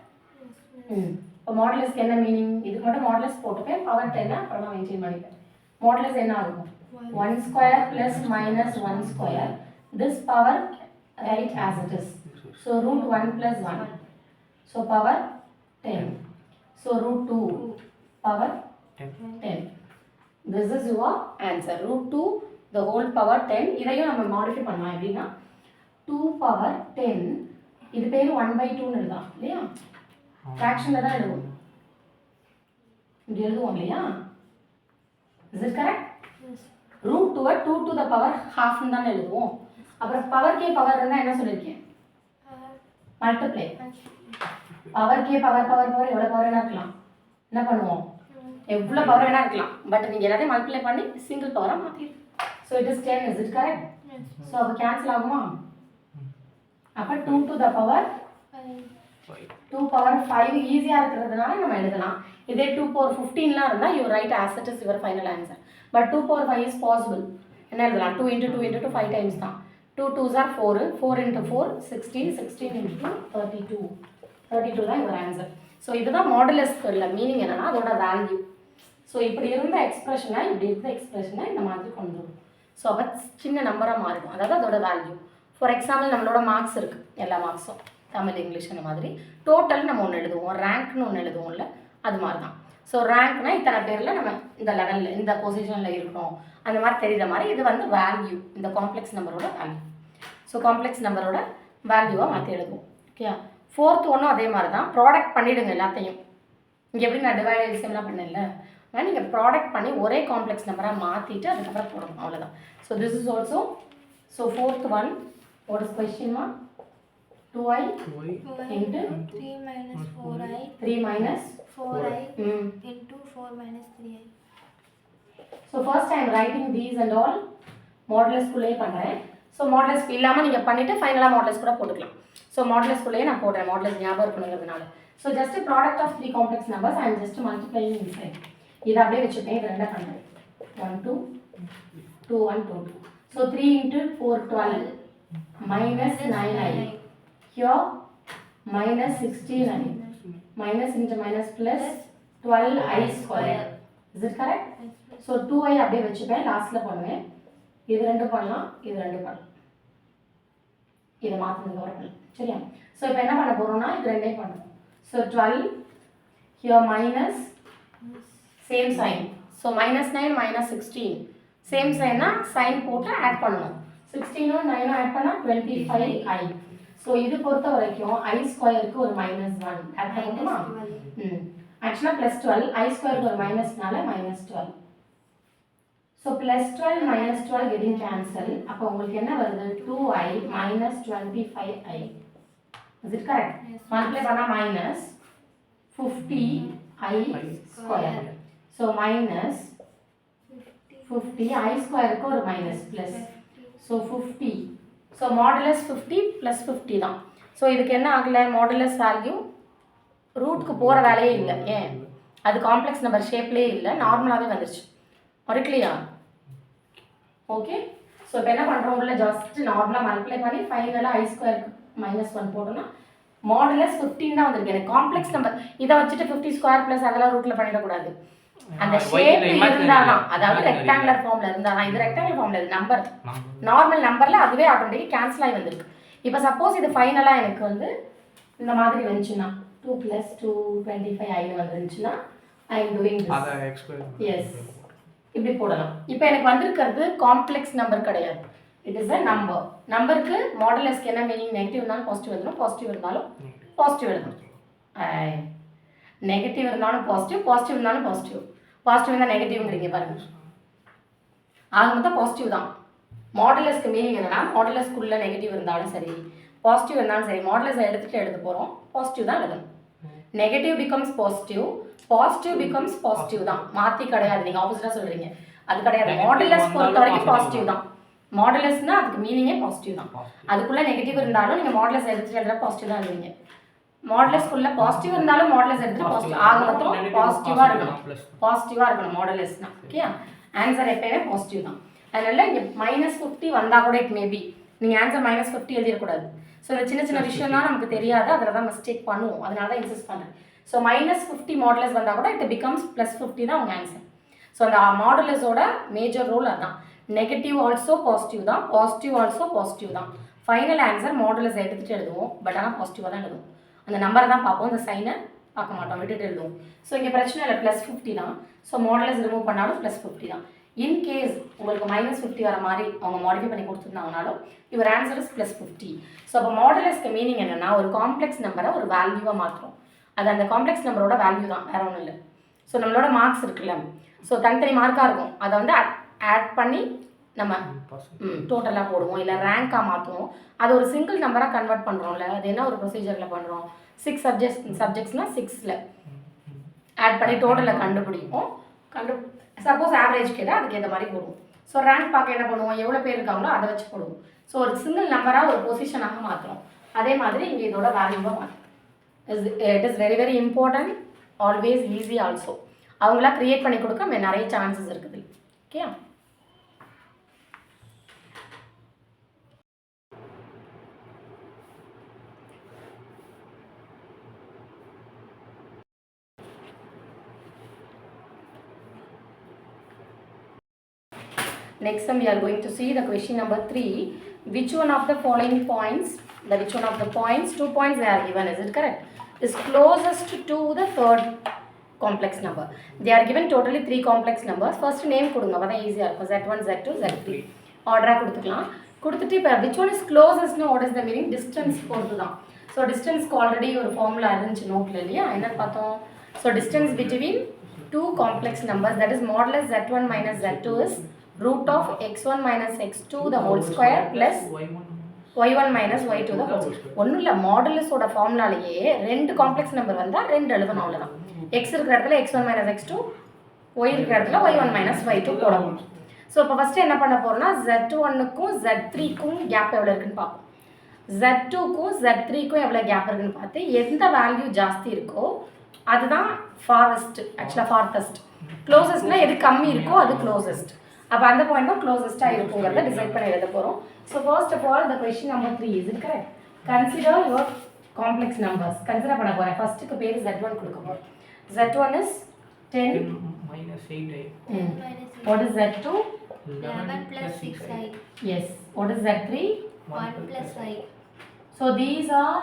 இப்போ மாடுலஸ்க்கு என்ன மீனிங்? இதுக்கு மட்டும் மாடுலஸ் போட்டுப்பேன், பவர் 10 அப்புறமா மெயின்டைன் பண்ணிப்பேன். மாடுலஸ் என்ன ஆகும்? 1 square plus minus 1 square. This power write as it is. So root 1 plus 1. So power 10. So root 2 power 10. This is your answer. Root 2 the whole power 10. இதையும் நம்ம modify பண்ணலாம் எப்படின்னா 2 power 10 இது பேர் 1/2 எழுதலாம் இல்லையா? ஃப்ராக்ஷனில் தான் எழுதுவோம், இப்படி எழுதுவோம் இல்லையா? Is it correct? Root 2 2 to the power ஹாஃப்னு தான் எழுதுவோம். அப்புறம் பவர்க்கே பவர் இருந்தால் என்ன சொல்லியிருக்கேன்? மல்டிப்ளை. பவர்க்கே பவர் பவர் பவர் எவ்வளோ பவர் வேணா இருக்கலாம். என்ன பண்ணுவோம், எவ்வளோ பவர் வேணா இருக்கலாம். பட் நீங்கள் எல்லாத்தையும் மல்டிப்ளை பண்ணி சிங்கிள் பவராக மாற்றிடும். So it is 10. Is it correct? So அப்போ கேன்சல் ஆகுமா? அப்போ 2 to the power 2 power 5 ஈஸியாக இருக்கிறதுனால நம்ம எழுதலாம். இதே 2 power 15லாம் இருந்தால் you right as it is your final answer. But 2 power 5 is possible. என்ன எழுதலாம்? 2 into 2 into 2 5 times தான். 2 2s are 4. 4 into 4 16. 16 into 2 32. 32 தான் your answer. ஸோ இதுதான் மாடுலஸ்க்கு உள்ள மீனிங் என்னன்னா அதோட வேல்யூ. ஸோ இப்படி இருந்த எக்ஸ்பிரஷனை இப்படி இருந்த எக்ஸ்பிரஷனை இந்த மாதிரி கொண்டு வரும். ஸோ அப்போ சின்ன நம்பராக மாறிடும், அதாவது அதோட வேல்யூ. ஃபார் எக்ஸாம்பிள் நம்மளோட மார்க்ஸ் இருக்குது, எல்லா மார்க்ஸும் தமிழ் இங்கிலீஷ் அந்த மாதிரி டோட்டல் நம்ம ஒன்று எழுதுவோம், ரேங்க்னு ஒன்று எழுதுவோம்ல, அது மாதிரி தான். ஸோ ரேங்க்னா இத்தனை பேரில் நம்ம இந்த லெவலில் இந்த பொசிஷனில் இருக்கணும் அந்த மாதிரி தெரியுற மாதிரி இது வந்து வேல்யூ, இந்த காம்ப்ளெக்ஸ் நம்பரோட வேல்யூ. ஸோ காம்ப்ளெக்ஸ் நம்பரோட வேல்யூவாக மாற்றி எழுதுவோம். ஓகே, ஃபோர்த் ஒன்றும் அதே மாதிரி தான். ப்ராடக்ட் பண்ணிவிடுங்க எல்லாத்தையும். இங்கே எப்படி நான் டிவைட் எல்சிஎம்லாம் பண்ணல, ஆனால் நீங்கள் ப்ராடக்ட் பண்ணி ஒரே காம்ப்ளெக்ஸ் நம்பராக மாற்றிட்டு அதுக்கப்புறம் போடணும், அவ்வளோதான். So this is also. So fourth one, what is question mark? 2i into 3 minus 4i 3 minus 4i into 4 minus 3i. So first I am writing these and all modulus குள்ளே பண்ணுறேன். So modulus இல்லாமல் நீங்கள் பண்ணிவிட்டு ஃபைனலாக modulus கூட போட்டுக்கலாம். So மாடுலஸ்குள்ளேயே நான் போடுறேன், மாடுலஸ் ஞாபகம் இருக்கணுங்கிறதுனால. So just product of 3 complex numbers I am just multiplying inside. இதை அப்படியே வச்சுப்பேன், இது ரெண்டாக பண்ணுறேன். 1 2 2 1 2 2. So 3 into 4 12 minus 9i. Here minus 16i. Minus into minus plus 12i square. Is it correct? So 2i அப்படியே வச்சுப்பேன், லாஸ்ட்டில் பண்ணுவேன். இது ரெண்டு பண்ணலாம், இது ரெண்டு பண்ணலாம், இதை மாற்றினதுக்கு அப்புறம் பண்ணலாம். சரியா? ஸோ இப்போ என்ன பண்ண போகிறோம்னா இது ரெண்டே பண்ணுவோம். So 12 here minus same sign. So -9 minus 16 same சைன்னா சைன் போட்டு ஆட் பண்ணணும். 16ம் 9ம் ஆட் பண்ணால் 25i. ஸோ இது பொறுத்த வரைக்கும் i ஸ்கொயருக்கு ஒரு -1 ஆட் பண்ணணுமா? ஆக்சுவலாக +12 i ஸ்கொயருக்கு ஒரு மைனஸ்னால -12. So +12 -12 getting cancel. அப்போ உங்களுக்கு என்ன வருது? 2i minus 25i. Is it correct? Multiply பண்ணால் minus 50i square. So minus 50 i ஸ்கொயருக்கு ஒரு minus plus. So 50. So modulus 50 + 50 தான். ஸோ இதுக்கு என்ன ஆகலை? மாடுலஸ் வேல்யூ ரூட்க்கு போகிற வேலையே இல்லை. ஏன்? அது காம்ப்ளெக்ஸ் நம்பர் ஷேப்லேயே இல்லை, நார்மலாகவே வந்துருச்சு. மறுக்கலையா? ஓகே. ஸோ இப்போ என்ன பண்ணுறோம்? உள்ள ஜஸ்ட் நார்மலாக மல்டிப்ளை பண்ணி ஃபைனலாக i ஸ்கொயருக்கு -1 போட்டோம்னா மாடுலஸ் 15 தான் வந்திருக்கு. எனக்கு காம்ப்ளெக்ஸ் நம்பர் இதை வச்சுட்டு 50 ஸ்கொயர் ப்ளஸ் அதெல்லாம் ரூட்டில் பண்ணிடக்கூடாது. அந்த ஷேப் இருந்தாதான், அதாவது ரெக்டாங்குலர் ஃபார்ம்ல இருந்தாதான். இது ரெக்டாங்குலர் ஃபார்ம்ல இது நம்பர், நார்மல் நம்பர்ல அதுவே ஆட்டோமேட்டிக் கேன்சல் ஆகி வந்திருக்கு. இப்போ சப்போஸ் இது ஃபைனலா எனக்கு வந்து இந்த மாதிரி வந்துச்சுன்னா 2 + 2 25i வந்துருந்துச்சுன்னா I am doing this. Yes, இப்படி போடலாம். இப்போ எனக்கு வந்திருக்கிறது காம்ப்ளெக்ஸ் நம்பர் கிடையாது, இட் இஸ் அ நம்பர். நம்பருக்கு மாடுலஸ்க்கு என்ன மீனிங்? நெகட்டிவ் இருந்தாலும் பாசிட்டிவ் எழுதணும், பாசிட்டிவ் இருந்தாலும் பாசிட்டிவ் எழுதணும். நெகட்டிவ் இருந்தாலும் பாசிட்டிவ், பாசிட்டிவ் இருந்தாலும் பாசிட்டிவ், பாசிட்டிவ் இருந்தால் நெகட்டிவ்ங்கிறீங்க பாருங்க. ஆக மொத்தம் பாசிட்டிவ் தான். மாடுலஸ்க்கு மீனிங் என்னன்னா, மாடுலஸ்க்குள்ள நெகட்டிவ் இருந்தாலும் சரி, பாசிட்டிவ் இருந்தாலும் சரி, மாடுலஸை எடுத்துகிட்டு எழுத போகிறோம், பாசிட்டிவ் தான் எழுதணும். Negative becomes positive, positive becomes positive தான், மாற்றி கிடையாது. நீங்கள் ஆப்போசிட்டாக சொல்கிறீங்க, அது கிடையாது. மாடுலஸ் பொறுத்த வரைக்கும் பாசிட்டிவ் தான். மாடுலஸ்னால் அதுக்கு மீனிங்கே பாசிட்டிவ் தான். அதுக்குள்ளே நெகட்டிவ் இருந்தாலும் நீங்கள் மாடுலஸ் எடுத்துகிட்டு எழுதுற பாசிட்டிவ் தான் எழுதுவீங்க. மாடுலஸ்க்குள்ள பாசிட்டிவ் இருந்தாலும் மாடுலஸ் எடுத்துகிட்டு பாசிட்டிவ், ஆக மொத்தம் பாசிட்டிவாக இருக்கணும். பாசிட்டிவாக இருக்கணும் மாடுலஸ்னால். ஓகே, ஆன்சர் எப்பயுமே பாசிட்டிவ் தான். அதனால இங்கே -50 வந்தால் கூட இட் மேபி நீங்கள் ஆன்சர் -50 எழுதிடக்கூடாது. ஸோ இந்த சின்ன சின்ன விஷயம்லாம் நமக்கு தெரியாது, அதில் தான் மிஸ்டேக் பண்ணுவோம். அதனால தான் இன்சிஸ்ட் பண்ணுறேன். ஸோ -50 மாடுலஸ் வந்தால் கூட இட் பிகம்ஸ் +50 தான் உங்கள் ஆன்சர். ஸோ அந்த மாடுலஸோட மேஜர் ரோல் அதுதான். நெகட்டிவ் ஆல்சோ பாசிட்டிவ் தான், பாசிட்டிவ் ஆல்சோ பாசிட்டிவ் தான். ஃபைனல் ஆன்சர் மாடுலஸ் எடுத்துகிட்டு எழுதுவோம், பட் ஆனால் பாசிட்டிவாக தான் எழுதுவோம். அந்த நம்பரை தான் பார்ப்போம், இந்த சைனை பார்க்க மாட்டோம், விட்டுட்டு எழுதுவோம். ஸோ இங்கே பிரச்சனை இல்லை, +50 தான். ஸோ மாடுலஸ் ரிமூவ் பண்ணாலும் +50 தான். இன்கேஸ் உங்களுக்கு -50 வர மாதிரி அவங்க மாடிஃபை பண்ணி கொடுத்துருந்தாங்கனாலும் இவர் ஆன்சர் இஸ் +50. ஸோ அப்போ மாடுலஸ்க்கு மீனிங் என்னென்னா, ஒரு காம்ப்ளெக்ஸ் நம்பரை ஒரு வேல்யூவாக மாற்றுறோம். அது அந்த காம்ப்ளெக்ஸ் நம்பரோட வேல்யூ தான், வேறு ஒன்றும் இல்லை. ஸோ நம்மளோட மார்க்ஸ் இருக்குல்ல, ஸோ தனித்தனி மார்க்காக இருக்கும், அதை வந்து ஆட் பண்ணி நம்ம டோட்டலாக போடுவோம், இல்லை ரேங்காக மாற்றுவோம். அது ஒரு சிங்கிள் நம்பராக கன்வெர்ட் பண்ணுறோம்ல, அது என்ன ஒரு ப்ரொசீஜரில் பண்ணுறோம், 6 சப்ஜெக்ட்ஸ்னால் 6ல் ஆட் பண்ணி டோட்டலில் கண்டுபிடிப்போம். சப்போஸ் ஆவரேஜ் கேட்டால் அதுக்கு ஏற்ற மாதிரி போடுவோம். ஸோ ரேங்க் பார்க்க என்ன பண்ணுவோம், எவ்வளோ பேர் இருக்காங்களோ அதை வச்சு போடுவோம். ஸோ ஒரு சிங்கிள் நம்பராக ஒரு பொசிஷனாக மாற்றுறோம். அதே மாதிரி இங்கே இதோட வேல்யூவாக மாற்றும். It is very very important, always easy also. அவங்களா க்ரியேட் பண்ணி கொடுக்க நிறைய சான்சஸ் இருக்குது. Okay, next time we are going to see the question number 3. Which one of the following points, which one of the points, 2 points they are given, is it correct, is closest to the third complex number? They are given totally 3 complex numbers. First name கொடுங்க, அப்பதான் ஈஸியாக இருக்கும். Z1, Z2, Z3 ஆர்டராக கொடுத்துக்கலாம். கொடுத்துட்டு இப்போ which one is closest, what is the meaning, distance பொறுத்து தான். So டிஸ்டன்ஸ்க்கு already ஒரு ஃபார்முலா இருந்துச்சு நோட்டில் இல்லையா, என்ன பார்த்தோம். So distance between 2 complex numbers, that is modulus Z1 minus Z2 is root of x1 minus x2 the whole square plus y1 minus y2 the whole square. ஒன்றும் இல்லை, மாடுலஸோட ஃபார்முலாலேயே 2 காம்ப்ளெக்ஸ் நம்பர் வந்தால் 2 எழுதணும், அவ்வளோதான். x இருக்கிற இடத்துல x1 minus x2, y இருக்கிற இடத்துல y1 minus y2 போடணும். ஸோ இப்போ ஃபஸ்ட்டு என்ன பண்ண போகிறோம்னா, Z1க்கும் Z3க்கும் கேப் எவ்வளோ இருக்குன்னு பார்ப்போம். Z2க்கும் Z3க்கும் எவ்வளோ கேப் இருக்குன்னு பார்த்து எந்த வேல்யூ ஜாஸ்தி இருக்கோ அதுதான் ஃபாரஸ்ட், ஆக்சுவலாக ஃபார்த்தஸ்ட். க்ளோசஸ்ட்னால் எது கம்மி இருக்கோ அது க்ளோசஸ்ட். அப்போ அந்த பாயிண்ட் தான் க்ளோசஸ்ட்டாக இருக்குங்கிறத டிசைட் பண்ணி எழுத போகிறோம். So first of all the question number 3 is it correct? Consider your complex numbers. Consider பண்ண போகிறேன். ஃபர்ஸ்ட்டுக்கு பேர் Z1 கொடுக்க போகிறோம். Z1 is 10 minus 8i. What is Z2? 11 plus 6i. Yes. What is Z3? 1 plus i. So these are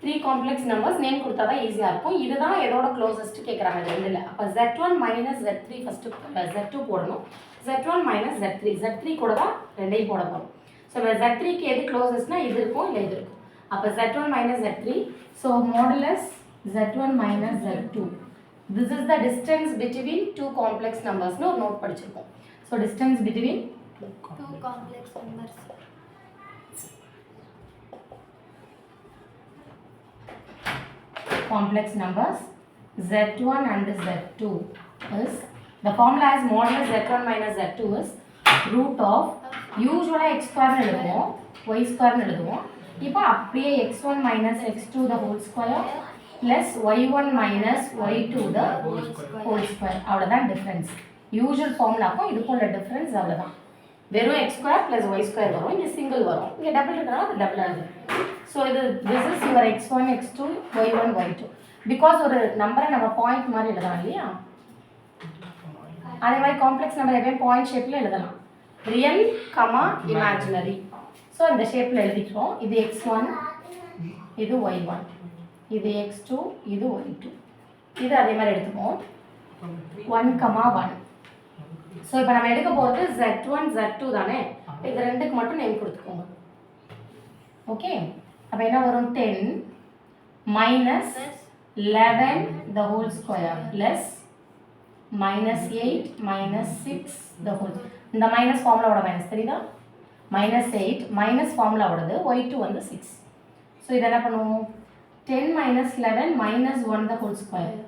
3 complex numbers. Name கொடுத்தா தான் ஈஸியாக இருக்கும். இதுதான் எதோட க்ளோசஸ்ட் கேட்குறாங்க இது ரெண்டில். அப்போ Z1 minus Z3 first Z2 போடணும். Z1 minus Z3, Z3 கூட தான் ரெண்டையும் போட போகிறோம். ஸோ இப்போ Z3க்கு எது க்ளோசஸ்ட்னா இது இருக்கும், இல்லை இது இருக்கும். அப்போ Z1 minus Z3, so modulus Z1 minus Z2. This is the distance between 2 complex numbers. ஒரு நோட் படிச்சிருக்கோம். So distance between 2 complex numbers. complex numbers Z1 and Z2 is, the formula is modulus Z1 minus Z2 is root of, usually x square எழுதுவோம், y square எழுதுவோம். இப்போ அப்படியே x1 minus x2 the whole square plus y1 minus y2 the whole square. அவ்வளோதான் difference. Usual ஃபார்முலாக்கும் இதுக்கும் உள்ள difference அவ்வளோதான். வெறும் x square plus y square வரும், இங்கே சிங்கிள் வரும், இங்கே டபுள் இருக்கிறனால அது டபுள் ஆகுது. ஸோ இது this is your x1 x2 y1 y2. Because ஒரு நம்பரை நம்ம பாயிண்ட் மாதிரி எழுதலாம் இல்லையா, அதே மாதிரி காம்ப்ளெக்ஸ் நம்பர் எப்பயும் பாயிண்ட் ஷேப்பில் எழுதலாம், ரியல் கமா இமேஜினரி. ஸோ இந்த ஷேப்பில் எழுதிக்கிறோம். இது x1, இது y1, இது x2, இது y2. இது அதே மாதிரி எடுத்துப்போம் 1, 1. ஸோ இப்போ நம்ம எடுக்க போகிறது Z1 Z2 தானே, இது ரெண்டுக்கு மட்டும் நேம் கொடுத்துக்கோங்க. ஓகே, அப்போ என்ன வரும், 10 minus 11 the whole square plus minus 8 minus 6 the whole. இந்த மைனஸ் ஃபார்முலாவோட மைனஸ் தெரியுதா? மைனஸ் 8 மைனஸ் ஃபார்முலாவோடது y2 வந்து 6. ஸோ இதை என்ன பண்ணுவோம்? 10 minus 11 minus 1 the whole square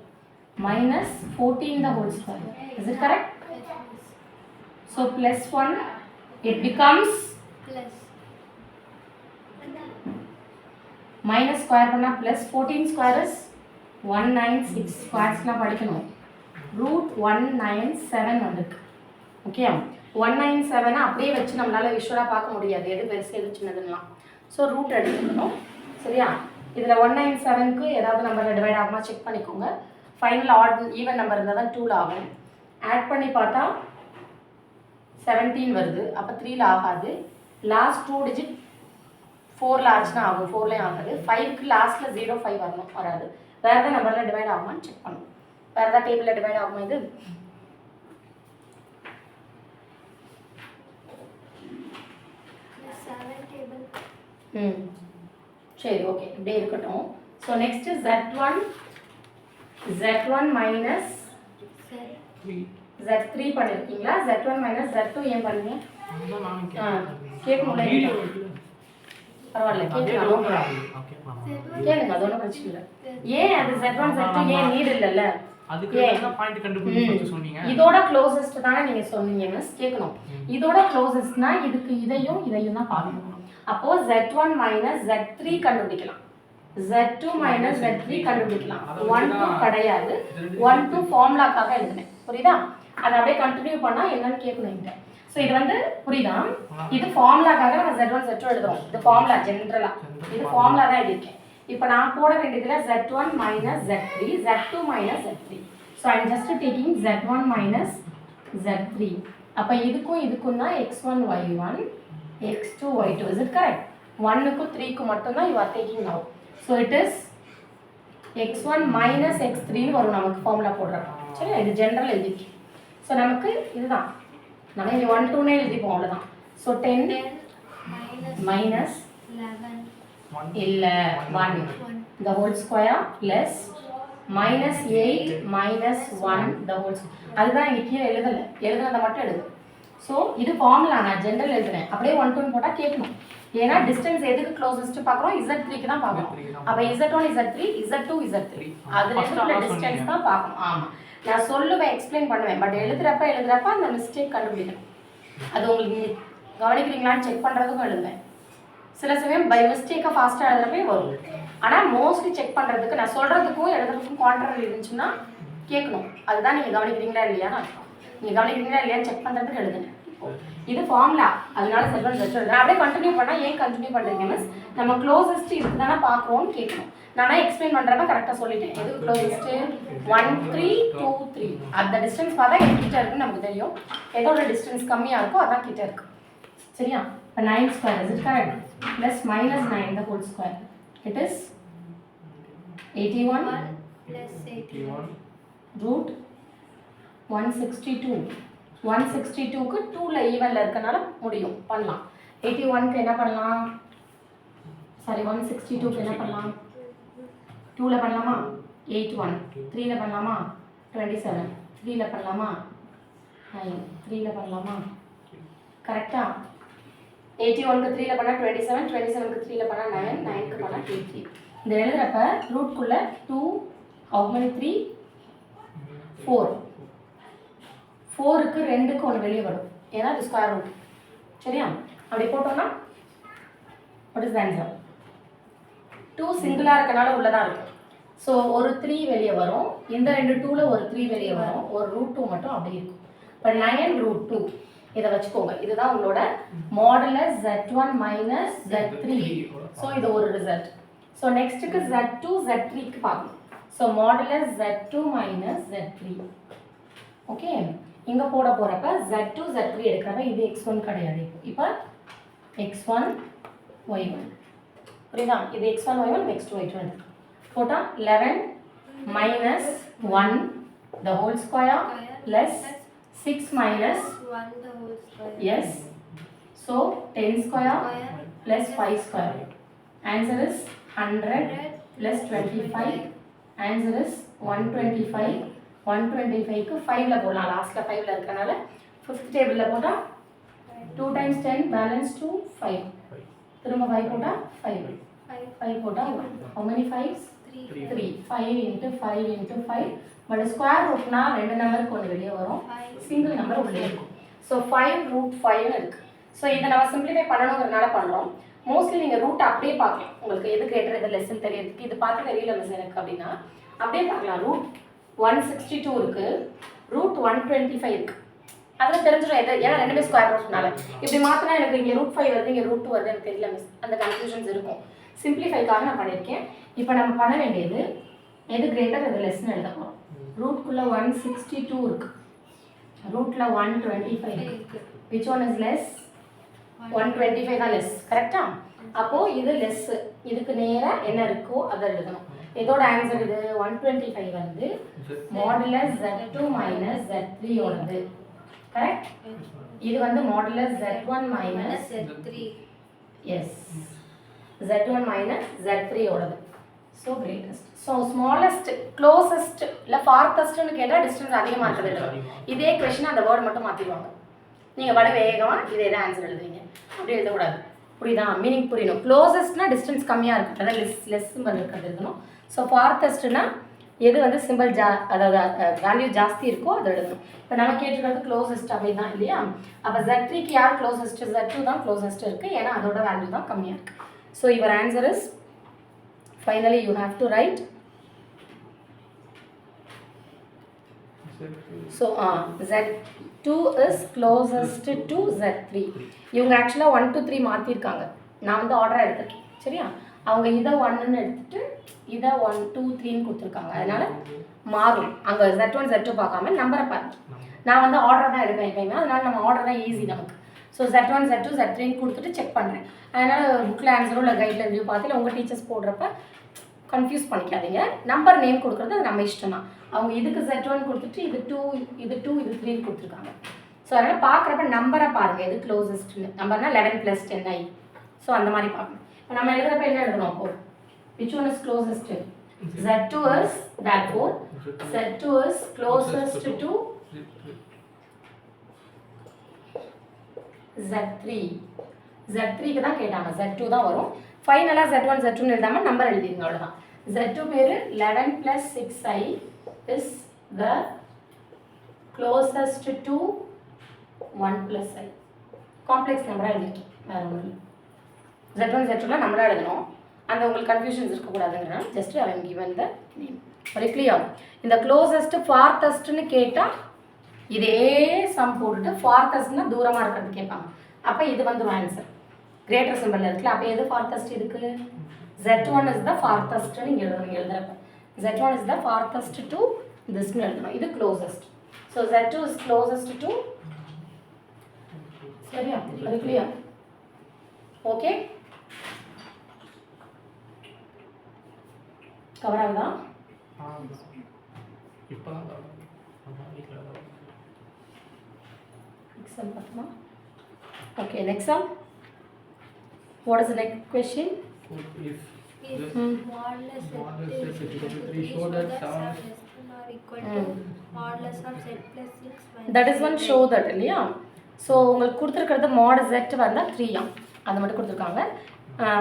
minus 14 the whole square. Is it correct? So plus 1 it becomes Plus. minus square பண்ணா plus 14 square is 196. ஸ்கொயர்ஸ்லாம் படிக்கணும். root 197 வந்திருக்கு. Okay 197 அப்படியே வச்சு நம்மளால விஷுவலாக பார்க்க முடியாது எது பெருசு எது சின்னதுலாம். ஸோ ரூட் எடுத்துக்கணும். சரியா? இதில் 197க்கு ஏதாவது நம்பரில் டிவைட் ஆகுமா செக் பண்ணிக்கோங்க. ஃபைனல் ஆட் ஈவன் நம்பர் இருந்தால் தான் 2ல் ஆகும். ஆட் பண்ணி பார்த்தா 17 வருது. அப்போ 3ல் ஆகாது. லாஸ்ட் 2 டிஜிட் 4ல் ஆச்சுன்னா ஆகும். 4லேயும் ஆகாது. 5க்கு லாஸ்ட்டில் 05 வரணும், வராது. வேறு எதாவது நம்பரில் டிவைட் ஆகுமான்னு செக் பண்ணணும். வேறு எதாவது டேபிளில் டிவைட் ஆகுமா இது? சரி ஓகே இப்படியே இருக்கட்டும். So next z1 minus z3 பண்ணிருக்கீங்களா? z1 மைனஸ் z2 ஏன் பண்ணீங்க? கேட்கணும்ல? பரவாயில்ல கேட்கலாம், கேளுங்க, அது ஒன்றும் பிரச்சனை இல்லை. ஏன் அது z1 z2 ஏன் நீட் இல்லைல்ல? இதோட க்ளோசஸ்ட் தானே நீங்க சொன்னீங்க மிஸ். கேட்கணும் இதோட க்ளோசஸ்ட்னா இதுக்கு இதையும் தான் பார்க்கணும். அப்போ z1 மைனஸ் z3 கண்டுபிடிக்கலாம், z2 மைனஸ் z3 கண்டுபிடிக்கலாம். 1 2 கிடையாது, 1 2 ஃபார்முலாக்காக எழுதுனேன். புரியுதா? அதை அப்படியே கண்டினியூ பண்ணா என்னன்னு கேட்கணும் இங்க. ஸோ இது வந்து புரியுதா? இது ஃபார்முலாக்காக நம்ம z1 z2 எழுதுறோம். இது ஃபார்முலா ஜென்ரலா, இது ஃபார்முலா தான் எழுதிருக்கேன். இப்போ நான் போட வேண்டியதுல z1 minus z3, z2 minus z3. So I am just taking z1 minus z3. அப்ப இதுக்கும் தான் x1 y1 x2 y2. Is it correct? 1 க்கு 3 க்கு மட்டும் தான் you are taking now. So it is x1 minus x3 னு வரும் நமக்கு ஃபார்முலா போடுறோம். சரியா? இது ஜெனரல் எழுதிருக்கு. ஸோ நமக்கு இதுதான் நம்ம இங்கே 1 2 னே எழுதிப்போம், அவ்வளோதான். ஸோ 10 minus 11 இல்ல 1 the whole square plus minus 8 minus 1 the whole square. அதுதான் இங்க கீழே எழுதுனதை மட்டும் எழுது. ஸோ இது ஃபார்முலா, நான் ஜென்ரல் எழுதுறேன். அப்படியே 1 2 போட்டால் கேட்கணும். ஏன்னா டிஸ்டன்ஸ் எதுக்கு க்ளோசஸ்ட் பார்க்குறோம்? z3க்கு தான் பார்க்கணும். அப்போ z1 z3 z2 z3 அதுல இருக்கிற டிஸ்டன்ஸ் தான் பார்க்கணும். ஆமாம், நான் சொல்லுவேன், எக்ஸ்பிளைன் பண்ணுவேன். பட் எழுதுறப்ப அந்த மிஸ்டேக் கண்டுபிடிக்கணும். அது உங்களுக்கு கவனிக்கிறீங்களான்னு செக் பண்ணுறதுக்கும் எழுதுவேன். சில சமயம் பை மிஸ்டேக்காக ஃபாஸ்ட்டாக எழுதுறப்பே வரும். ஆனால் மோஸ்ட்லி செக் பண்ணுறதுக்கு நான் சொல்கிறதுக்கும் எழுதுறதுக்கும் கான்ட்ரரி இருந்துச்சுன்னா கேட்கணும். அதுதான் நீங்கள் கவனிக்கிறீங்களா இல்லையான்னு அர்த்தம். நீங்கள் கவனிக்கிறீங்களா இல்லையான்னு செக் பண்ணுறதுக்கு எழுதுங்க. இது ஃபார்முலா, அதனால செல்வன் வச்சு எழுதுறேன். அப்படியே கண்டினியூ பண்ணால் ஏன் கண்டினியூ பண்ணுறீங்க மிஸ்? நம்ம க்ளோசஸ்ட் இதுக்கு தானே பார்க்குறோன்னு கேட்கணும். நானே எக்ஸ்பிளைன் பண்ணுறப்ப கரெக்டாக சொல்லிட்டேன். எதுக்கு க்ளோசஸ்ட்டு 1 3 2 3 அந்த டிஸ்டன்ஸ் பார்த்தா எது கிட்ட இருக்குன்னு நமக்கு தெரியும். எதோட டிஸ்டன்ஸ் கம்மியாக இருக்கோ அதான் கிட்ட இருக்கு. சரியா? இப்போ 9 square is it correct? Plus minus 9 the whole square. It is 81 plus 81 root 162. 162க்கு 2ல ஈவன்ல இருக்கனால முடியும், பண்ணலாம். 81க்கு என்ன பண்ணலாம்? சாரி 162க்கு என்ன பண்ணலாம்? 2ல பண்ணலாமா? 81. 3ல பண்ணலாமா? 27. 3ல பண்ணலாமா? 9. 3ல பண்ணலாமா? கரெக்டா? 81க்கு 3ல பண்ணா 27, 27க்கு 3ல பண்ணா 9, 9க்கு பண்ணா 23. இந்த எழுதுறப்ப ரூட்குள்ள 2 how many 3 4 4க்கு 2க்கு ஒன்று வெளியே வரும். ஏன்னா இது ஸ்கொயர் ரூட். சரியா? அப்படி போட்டோம்னா what is the answer? 2 சிங்கிளாக இருக்கனால உள்ளதான் இருக்கு. ஸோ ஒரு 3 வெளியே வரும். இந்த ரெண்டு 2ல ஒரு 3 வெளியே வரும். ஒரு ரூட் 2 மட்டும் அப்படியே இருக்கும். இப்போ 9 root 2 இதை வச்சுக்கோங்க. இதுதான் உங்களோட modulus z1 minus z3. So இது ஒரு ரிசல்ட். ஸோ நெக்ஸ்ட்டுக்கு z2 z3க்கு பார்க்கணும். So modulus z2 minus z3. Okay, இங்கே போட போகிறப்ப z2 z3 எடுக்கிறப்ப இது x1 கிடையாது. இப்போ x1 y1 புரியுதா? இது x1 y1 x2 y2 எடுத்து போட்டால் 11 minus 1 the whole square plus 6 minus 1 the whole square. Yes. So 10 square plus 5 square. Answer is 100 plus 25 answer is 125. 125க்கு 5ல போடலாம், லாஸ்ட்டில் 5ல இருக்கனால 5th டேபிளில் போட்டால் 2 times 10 பேலன்ஸ் 2 5. திரும்ப 5 போட்டால் 5. 5 போட்டால் how many 5s? 3. 5 into 5 into 5. But square ரூட்னா ரெண்டு நம்பருக்கு ஒன்று வெளியே வரும், சிங்கிள் நம்பர் உள்ளே இருக்கும். ஸோ 5√5 இருக்கு. ஸோ இதை நம்ம சிம்பிளிஃபை பண்ணணுங்கிறதுனால பண்ணுறோம். மோஸ்ட்லி நீங்கள் ரூட் அப்படியே பார்க்கலாம், உங்களுக்கு எது கிரேட்டர் எது லெசன் தெரியறதுக்கு. இது பார்த்து தெரியல மிஸ் எனக்கு அப்படின்னா அப்படியே பார்க்கலாம். ரூட் 162 இருக்கு, ரூட் 125 இருக்கு, அதில் தெரிஞ்சிடும் எது, ஏன்னா ரெண்டுமே ஸ்கொயர் ரூட்னால. இப்படி மாற்றினா எனக்கு இங்கே √5 வருது, இங்கே √2 வருது, எனக்கு தெரியல மிஸ், அந்த கன்ஃபியூஷன்ஸ் இருக்கும். சிம்பிளிஃபைக்காக நான் பண்ணியிருக்கேன். இப்போ நம்ம பண்ண வேண்டியது எது கிரேட்டர் எது லெஸ்ன்னு எழுத போகிறோம். ரூட்குள்ளே 162 இருக்கு, ரூட்டில் 125 இருக்கு. Which one is less? 125 தான் லெஸ், கரெக்டா? அப்போது இது லெஸ், இதுக்கு நேராக என்ன இருக்கோ அதை எழுதணும். இதோட ஆன்சர் இது 125 வந்து modulus Z2 minus Z3 ஓடது, correct? இது வந்து modulus Z1 minus Z3. Yes, Z1 minus Z3 ஓடது. So greatest. So smallest, closest இல்லை ஃபார்த்தஸ்ட்னு கேட்டால் டிஸ்டன்ஸ் அதிகமாக இருக்கிறது. இதே கொஷின் அந்த வேர்டு மட்டும் மாற்றிடுவாங்க. நீங்கள் வட வேகமாக இதே தான் ஆன்சர் எழுதுவீங்க, அப்படி எழுதக்கூடாது. புரியுதா? மீனிங் புரியணும். க்ளோசஸ்ட்னா டிஸ்டன்ஸ் கம்மியாக இருக்குது, அதாவது லெஸ் சிம்பிள் இருக்கிறது எழுதணும். ஸோ ஃபார்த்தஸ்ட்னா எது வந்து சிம்பிள் அதாவது வேல்யூ ஜாஸ்தி இருக்கோ அதை எழுதணும். இப்போ நம்ம கேட்டுக்கிறது க்ளோசஸ்ட் அப்படி தான் இல்லையா? அப்போ Z3க்கு யார் க்ளோசஸ்ட்? Z2 தான் க்ளோசஸ்ட் இருக்குது, ஏன்னா அதோட வேல்யூ தான் கம்மியாக இருக்குது. So your answer is finally you have to right. So Z2 is closest to Z3. இவங்க ஆக்சுவலாக 1 to 3 மாற்றிருக்காங்க, நான் வந்து ஆர்டராக எடுத்துருக்கேன், சரியா? அவங்க இதை 1ன்னு எடுத்துகிட்டு இதை 1 2 3ன்னு கொடுத்துருக்காங்க, அதனால் மாறும். அங்கே Z1 Z2 பார்க்காம நம்பரை பாருங்க. நான் வந்து ஆர்டர் தான் எடுப்பேன் எப்பயுமே, அதனால் நம்ம ஆர்டர் தான் ஈஸி நமக்கு. ஸோ Z1 Z2 Z3ன்னு கொடுத்துட்டு செக் பண்ணுறேன். அதனால் புக்கில் ஆன்சரோ இல்லை கைடில் ரிவ்யூ பார்த்து இல்லை உங்கள் டீச்சர்ஸ் போடுறப்ப கன்ஃபியூஸ் பண்ணிக்காதீங்க. நம்பர் நேம் கொடுக்குறது அது நம்ம இஷ்டம் தான். அவங்க இதுக்கு Z1 கொடுத்துட்டு இது 2 இது 3ன்னு கொடுத்துருக்காங்க. ஸோ அதனால் பார்க்குறப்ப நம்பரை பாருங்கள், எது க்ளோசஸ்ட்னு. நம்பர்னா 11 + 10i. ஸோ அந்த மாதிரி பார்க்கணும். இப்போ நம்ம எழுதுறப்ப என்ன எழுதணும்? அப்போ which one is closest? Z2 is, therefore Z2 is closest to Z3. Z3க்கு தான் கேட்டாங்க, Z2 தான் வரும். ஃபைனலாக Z1 Z2ன்னு எழுதாமல் நம்பர் எழுதிருங்க, அவ்வளோதான். Z2 பேர் 11 + 6i is the closest to 1 + i. Complex நம்பராக எழுதிருக்கேன், வேறு ஒன்றும் இல்லை. Z1 Z2ல நம்பராக எழுதணும், அந்த உங்களுக்கு கன்ஃபியூஷன்ஸ் இருக்கக்கூடாதுங்கிறனால just I am given the name. Very clear. இந்த க்ளோசஸ்ட் ஃபார்த்தஸ்ட்னு கேட்டால் இதே சம் போட்டுட்டு ஃபார்த்தஸ்ட்னா தூரமாக இருக்கிறது கேட்பாங்க. அப்போ இது வந்து ஆன்சர் கிரேட்டர் சிம்பிள் இருக்குல்ல, அப்போ எது ஃபார்த்தஸ்ட் இதுக்கு? Z1 is the farthest நீங்கள் எழுதுறப்ப Z1 is the farthest to thisன்னு எழுதணும், இது closest. So Z2 is closest to, சரியா? அது கிளியர்? ஓகே, கவர் ஆகுதா? எக்ஸாம் பார்த்துமா? Okay, next sum. What is the next question? If modulus Z3 show that 7 is less than or equal to modulus of Z plus 6 minus That is one show that இல்லையா? So உங்களுக்கு கொடுத்துருக்கிறது mod Z வந்தால் 3 அது மட்டும் கொடுத்துருக்காங்க.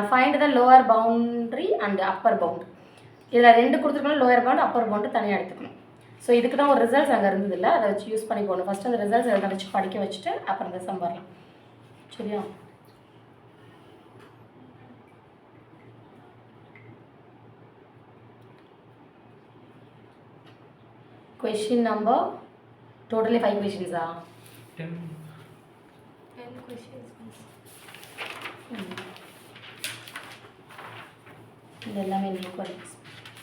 Find the lower boundary and upper bound. இதில் ரெண்டு கொடுத்துருக்கணும், லோயர் பவுண்ட் அப்பர் பவுண்டு தனியாக எடுத்துக்கணும். ஸோ இதுக்கு தான் ஒரு ரிசல்ட்ஸ் அங்கே இருந்தது இல்லை, அதை வச்சு யூஸ் பண்ணி போகணும். ஃபஸ்ட்டு அந்த ரிசல்ட்ஸ் எழுத வச்சு படிக்க வச்சுட்டு அப்புறம் இந்த சம் வரலாம், சரியா? Question number, totally 5 questions are 10 questions. இதெல்லாமே ஈக்குவல்ஸ்.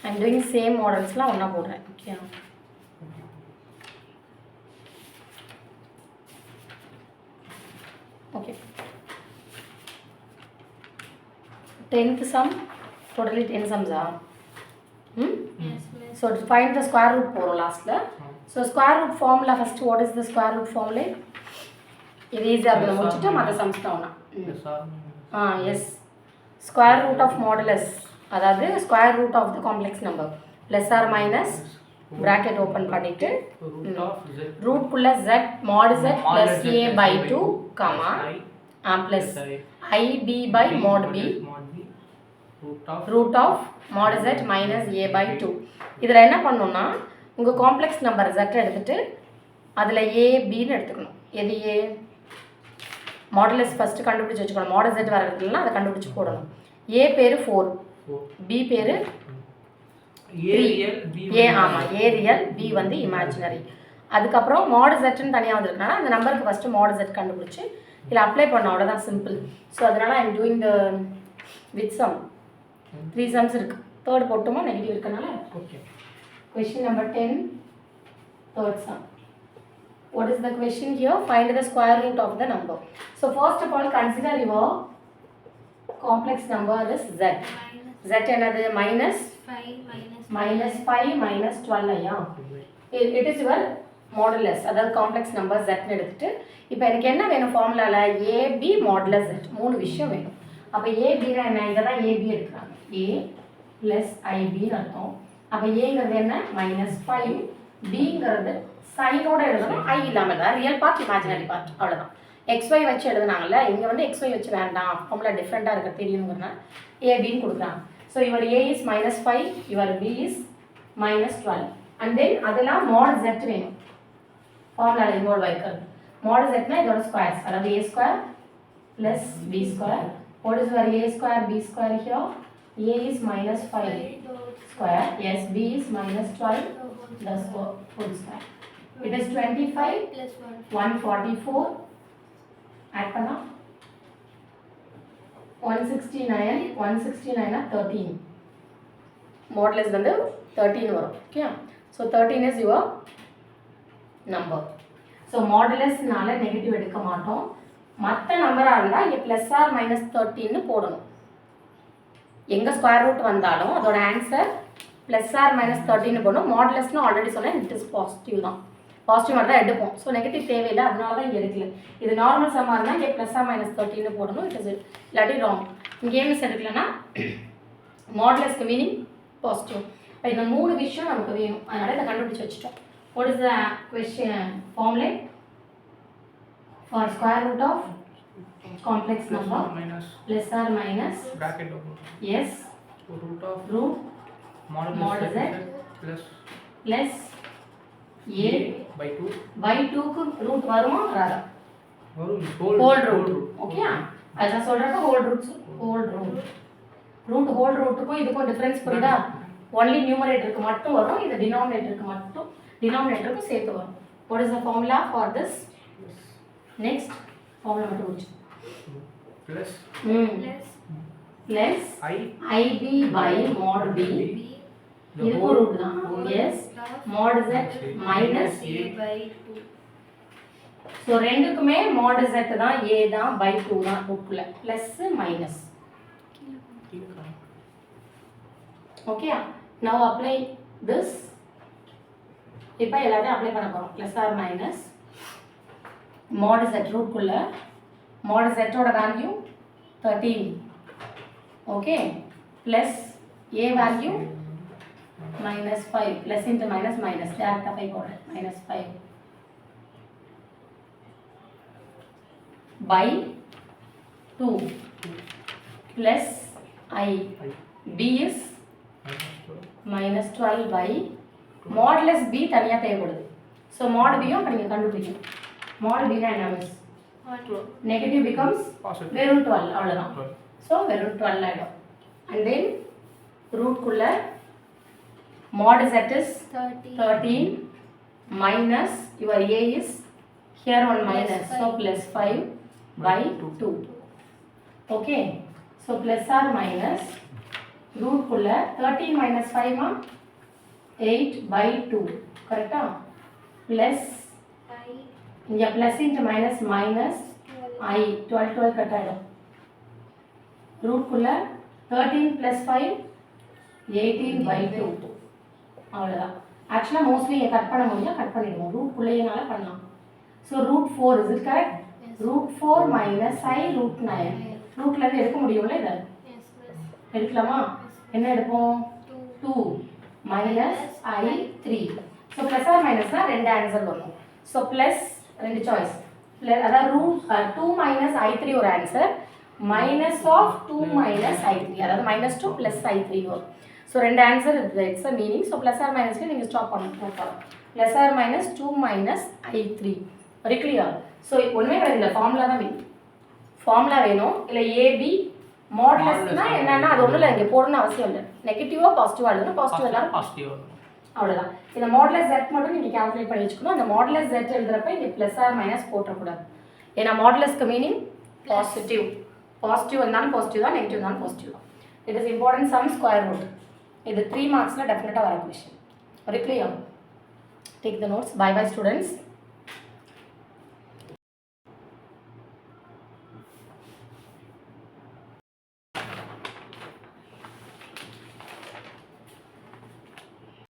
ஐம் டூயிங் சேம் மாடல்ஸ்லாம் ஒன்றா போடுறேன், okay? Okay, 10th sum, totally 10 sums are. Yes, miss. So to find the square root போகிறோம் லாஸ்ட்டில். So square root formula first, what is the square root formula? இது ஈஸியாக இருக்குது, முடிச்சுட்டு மற்ற சம்ஸ் தான் ஒன்றா. Yes, square root of modulus, அதாவது square root of the complex number. Plus or minus bracket open பண்ணிவிட்டு root of z ரூட்குள்ளே z mod z plus a by 2 comma plus ib by mod b mod b root of mod z minus a by 2. இதில் என்ன பண்ணணும்னா உங்கள் complex number z எடுத்துகிட்டு அதில் a bன்னு எடுத்துக்கணும். எது a மாடுலஸ் ஃபஸ்ட்டு கண்டுபிடிச்சி வச்சுக்கணும். மாடல் z வரதுலாம் அதை கண்டுபிடிச்சி போடணும். a பேர் 4, b பேர் a ஆமாம் a ரியல் b வந்து இமேஜினரி. அதுக்கப்புறம் மாடு zன்னு தனியாக வந்துருக்கனால அந்த நம்பருக்கு ஃபஸ்ட்டு மாடு z கண்டுபிடிச்சி இதில் அப்ளை பண்ண அவ்வளோதான் சிம்பிள். ஸோ அதனால் I am doing the with sum 3 sums இருக்குது. தேர்ட் போட்டுமா நெகட்டிவ் இருக்கனால. Okay. Question number 10, third sum. What is the question here? Find the square root of the number. So first of all, consider your complex number is z. Z another minus 5 minus 12 ஐயா. It is your modulus, அதாவது complex number z எடுத்துட்டு இப்போ எனக்கு என்ன வேணும் ஃபார்முலாவில் ab modulus z 3 விஷயம் வேணும். அப்போ ஏபினா என்ன, இங்கே தான் ஏபி எடுக்கிறாங்க. ஏ ப்ளஸ் ஐபின்னு அர்த்தம். அப்போ ஏங்கிறது என்ன -5, பிங்கிறது சைனோட எழுதணும், ஐ இல்லாமல் தான் ரியல் பார்ட் இமேஜினரி பார்ட் அவ்வளோதான். XY வச்சு எழுதுனாங்கல்ல, இங்கே வந்து XY வச்சு வேண்டாம், ஃபார்முலா டிஃப்ரெண்ட்டாக இருக்க தெரியுங்கிறனா ஏபின்னு கொடுக்குறாங்க. ஸோ இவர் ஏ இஸ் -5, இவர் பி இஸ் -12 அண்ட் தென் அதெல்லாம் மாட் Z வேணும் ஃபார்முலாவில் இன்வால்வ் ஆகிருக்கிறது. மாட் Zனா இதோட ஸ்கொயர்ஸ், அதாவது a square plus b square. What is your a square b square here? A is -5 square, yes, b is -12 the whole square. It is 25 plus 144 add பண்ணா 169 13 modulus வந்து 13 வரும். Okay, so 13 is your number. so modulusனால negative எடுக்க மாட்டோம். மற்ற நம்பராக இருந்தால் இங்கே ப்ளஸ் ஆர் மைனஸ் 13 போடணும். எங்கே ஸ்கொயர் ரூட் வந்தாலும் அதோட ஆன்சர் ப்ளஸ் ஆர் மைனஸ் 13 போடணும். மாடுலஸ்னு ஆல்ரெடி சொன்னேன், இட் இஸ் பாசிட்டிவ் தான், பாசிட்டிவ் மட்டும் தான் எடுப்போம். ஸோ நெகட்டிவ் தேவையில்லை, அதனால தான் இங்கே எடுக்கல. இது நார்மல் சம்மாக இருந்தால் இங்கே ப்ளஸ் ஆர் மைனஸ் 13 போடணும். இட் இஸ் இல்லாட்டி ராங். இங்கே மிஸ் எடுக்கலன்னா மாடுலஸ்க்கு மீனிங் பாசிட்டிவ். இப்போ இந்த 3 விஷயம் நமக்கு வேணும், அதனால் இதை கண்டுபிடிச்சி வச்சுட்டோம். What is the question ஃபார்முலே for square root of complex number plus or minus bracket open, yes, root mod z plus a by 2 க்கு root வருமா வராதா? வரும். whole root. ஓகே, அதான் சொல்றப்ப whole root whole rootக்கும் இதுக்கும் டிஃபரன்ஸ் புரியுதா? only numeratorக்கு மட்டும் வரும், இது denominatorக்கு சேர்த்து வரும். what is the formula for this? next formula மட்டும் முடிச்சு plus plus ib by mod b இதுக்கு ரூட் தான். yes, mod z minus a by 2. So ரெண்டுக்குமே mod z தான், a தான், by 2 தான் ரூட்ல, plus minus. Okay, now apply this. இப்போ எல்லாத்தையும் அப்ளை பண்ண போகிறோம். Plus or minus mod z ரூட்குள்ள mod z ஓட value 13. Okay, plus a value -5, plus into minus minus டேரக்டாக 5 போடுறேன், -5 by 2 plus I b is -12 by modulus b தனியாக தேவைப்படுது. ஸோ mod b யும் நீங்கள் கண்டுபிடிக்கணும். mod b என்ன மிஸ் நெகட்டிவ் பிகம்ஸ் வெறும் 12 அவ்வளோதான். ஸோ வெறும் 12 ஆகிடும். அண்ட் தென் ரூட்குள்ள mod z is 13 minus your a is here one minus, so plus 5 by 2. okay, so plus or minus ரூட்குள்ள 13 minus 5 மா 8 by 2 கரெக்டா? plus இங்கே ப்ளஸ் இன்ட்டு மைனஸ் மைனஸ் ஐ 12 கட் ஆகிடும். ரூட்குள்ளே 13 + 5 18 by 2 அவ்வளோதான். ஆக்சுவலாக மோஸ்ட்லி இங்கே கட் பண்ண முடியும், கட் பண்ணிடுவோம். ரூட்குள்ளேனால பண்ணலாம். So root 4 is it correct? Root 4 minus I root 9 ரூட்லேருந்து எடுக்க முடியும்ல, இதை எடுக்கலாமா? என்ன எடுப்போம்? 2 minus I three. So plus or மைனஸ்னால் ரெண்டு ஆன்சர் வரும். ஸோ ப்ளஸ் ரெண்டு சாய்ஸ் அதாவது டூ மைனஸ் ஐ த்ரீ ஒரு answer, minus of two minus I three அதாவது minus two plus I three வரும். ஸோ ரெண்டு ஆன்சர் இருக்குது, it's a meaning. So plus or மைனஸ்க்கு நீங்கள் ஸ்டாப் பண்ணணும். Plus or minus two minus I three. Very clear. So ஒன்றுமே கிடையாது, இல்லை ஃபார்முலா தான் வேணும். ஃபார்முலா வேணும், இல்லை ஏபி மாடுலஸ்னால் என்னென்னா அது ஒன்றும் இல்லை, இங்கே போடணும்னு அவசியம் இல்லை. நெகட்டிவாக பாசிட்டிவாக எழுதணும், பாசிட்டிவ் எல்லாரும் பாசிட்டிவ். அவ்வளோதான். இந்த மாடுலஸ் Z மட்டும் நீங்கள் கால்குலேட் பண்ணி வச்சுக்கணும். அந்த மாடுலஸ் Z எழுதுறப்ப இங்கே ப்ளஸ் ஆர் மைனஸ் போட்டக்கூடாது. ஏன்னா மாடுலஸ்க்கு மீனிங் பாசிட்டிவ். பாசிட்டிவ் இருந்தாலும் பாசிட்டிவ் தான், நெகட்டிவ் இருந்தாலும் பாசிட்டிவ் தான். It is important sum square root. இது 3 மார்க்ஸில் டெஃபினட்டாக வர question. Very clear. Take the notes. Bye bye students.